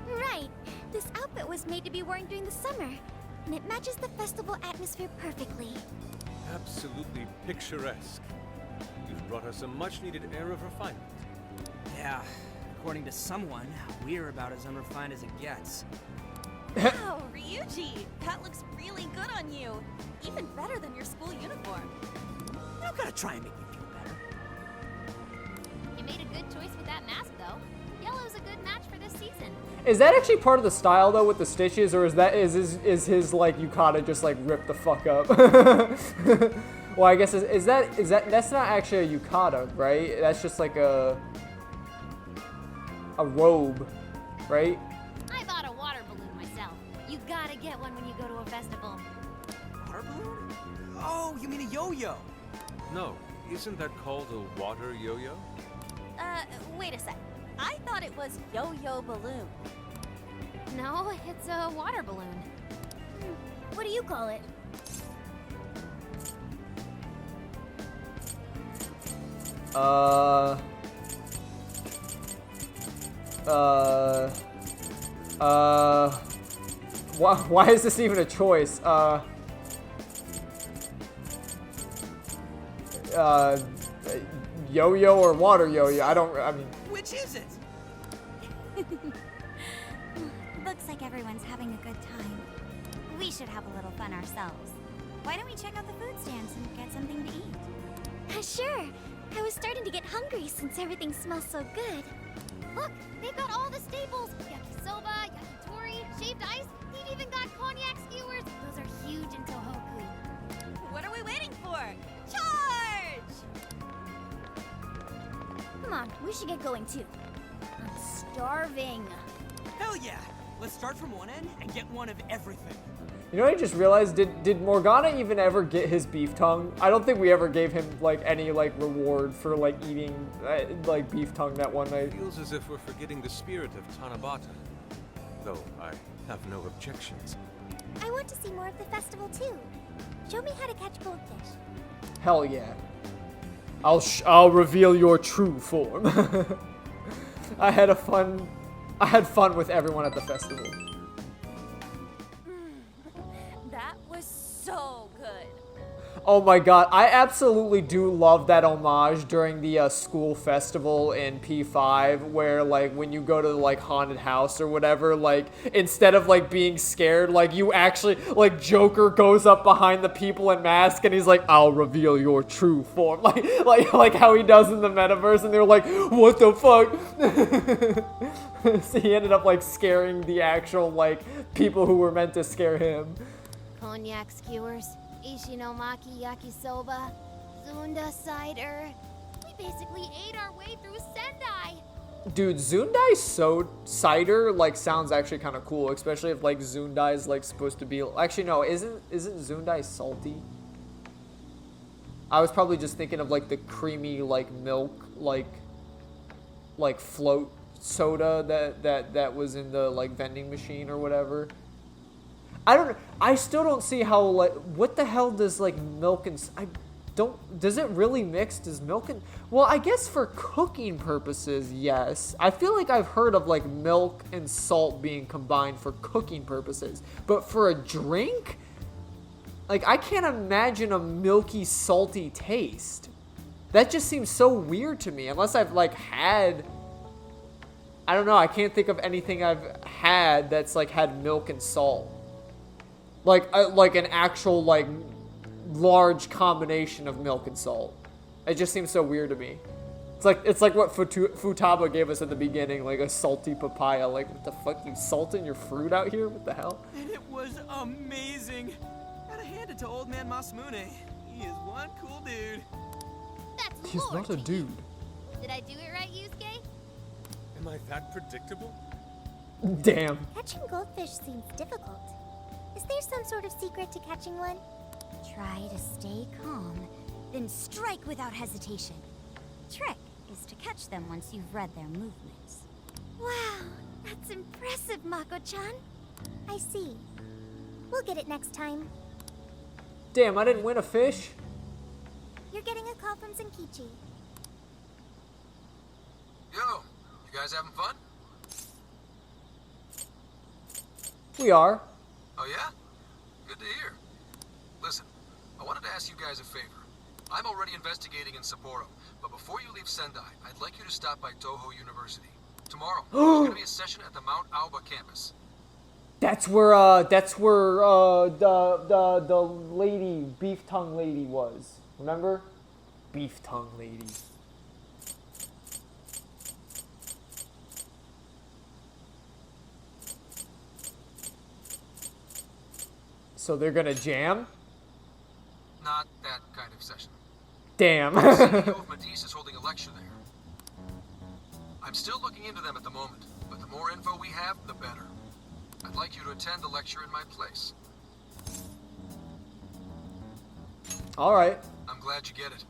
Right. This outfit was made to be worn during the summer, and it matches the festival atmosphere perfectly. Absolutely picturesque. You've brought us a much-needed air of refinement. Yeah, according to someone, we're about as unrefined as it gets. Wow, Ryuji, that looks really good on you. Even better than your school uniform. You don't gotta try and make me feel better. You made a good choice with that mask, though. Yellow's a good match for this season. Is that actually part of the style though with the stitches, or is his like yukata just like ripped the fuck up? Well, I guess is that's not actually a yukata, right? That's just like a robe, right? I bought a water balloon myself. You gotta get one when you go to a festival. Water balloon? Oh, you mean a yo-yo? No, isn't that called a water yo-yo? Wait a sec. I thought it was yo-yo balloon. No, it's a water balloon. What do you call it? Why is this even a choice? Yo-yo or water yo-yo? I mean... Which is it? Looks like everyone's having a good time. We should have a little fun ourselves. Why don't we check out the food stands and get something to eat? Sure. I was starting to get hungry since everything smells so good. Look, they've got all the staples. Yakisoba, yakitori, shaved ice. They've even got cognac skewers. Those are huge in Tohoku. What are we waiting for? Charge! Come on, we should get going too. I'm starving. Hell yeah! Let's start from one end and get one of everything. You know what I just realized? Did Morgana even ever get his beef tongue? I don't think we ever gave him like any like reward for like eating like beef tongue that one night. Feels as if we're forgetting the spirit of Tanabata. Though I have no objections. I want to see more of the festival too. Show me how to catch goldfish. Hell yeah. I'll reveal your true form. I had fun with everyone at the festival. That was so good. Oh my god, I absolutely do love that homage during the school festival in P5 where like when you go to the like haunted house or whatever, like instead of like being scared, like you actually like Joker goes up behind the people in mask and he's like, I'll reveal your true form. Like how he does in the metaverse, and they're like, what the fuck? So he ended up like scaring the actual like people who were meant to scare him. Cognac skewers, Ishinomaki yakisoba, Zunda cider. We basically ate our way through Sendai. Dude, Zundai cider like sounds actually kind of cool, especially if like Zundai is like supposed to be. Actually, no, isn't Zundai salty? I was probably just thinking of like the creamy like milk like float soda that was in the like vending machine or whatever. I still don't see how like what the hell does like milk and does it really mix? Does milk and well, I guess for cooking purposes, yes. I feel like I've heard of like milk and salt being combined for cooking purposes, but for a drink, like I can't imagine a milky salty taste. That just seems so weird to me unless I've like had, I don't know, I can't think of anything I've had that's like had milk and salt. Like an actual like large combination of milk and salt. It just seems so weird to me. It's like what Futaba gave us at the beginning, like a salty papaya. Like what the fuck, you salting your fruit out here? What the hell? And it was amazing. Gotta hand it to old man Masamune. He is one cool dude. That's He's not a dude. Did I do it right, Yusuke? Am I that predictable? Damn. Catching goldfish seems difficult. Is there some sort of secret to catching one? Try to stay calm, then strike without hesitation. Trick is to catch them once you've read their movements. Wow, that's impressive, Mako-chan. I see. We'll get it next time. Damn, I didn't win a fish? You're getting a call from Zenkichi. Yo, you guys having fun? We are. Oh yeah? Good to hear. Listen, I wanted to ask you guys a favor. I'm already investigating in Sapporo, but before you leave Sendai, I'd like you to stop by Toho University. Tomorrow, there's going to be a session at the Mount Aoba campus. That's where the lady, beef tongue lady was. Remember? Beef tongue lady. So they're gonna jam? Not that kind of session. Damn. The CEO of Matisse is holding a lecture there. I'm still looking into them at the moment, but the more info we have, the better. I'd like you to attend the lecture in my place. Alright. I'm glad you get it.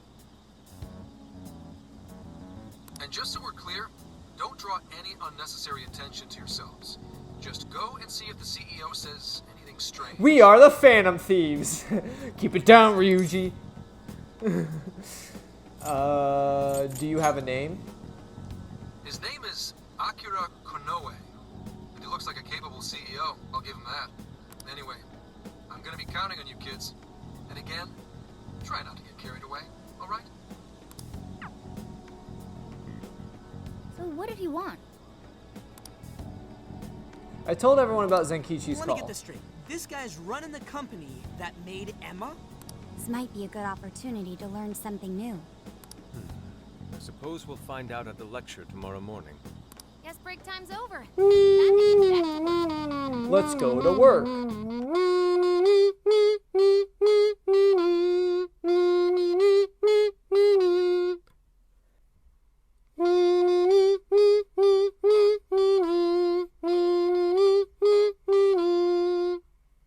And just so we're clear, don't draw any unnecessary attention to yourselves. Just go and see if the CEO says anything strange. We are the Phantom Thieves. Keep it down, Ryuji. Do you have a name? His name is Akira Konoe. And he looks like a capable CEO, I'll give him that. Anyway, I'm gonna be counting on you kids. And again, try not to get carried away, alright? So what did he want? I told everyone about Zenkichi's Let call. me get this straight. This guy's running the company that made Emma? This might be a good opportunity to learn something new. I suppose we'll find out at the lecture tomorrow morning. Guess break time's over. Let's go to work.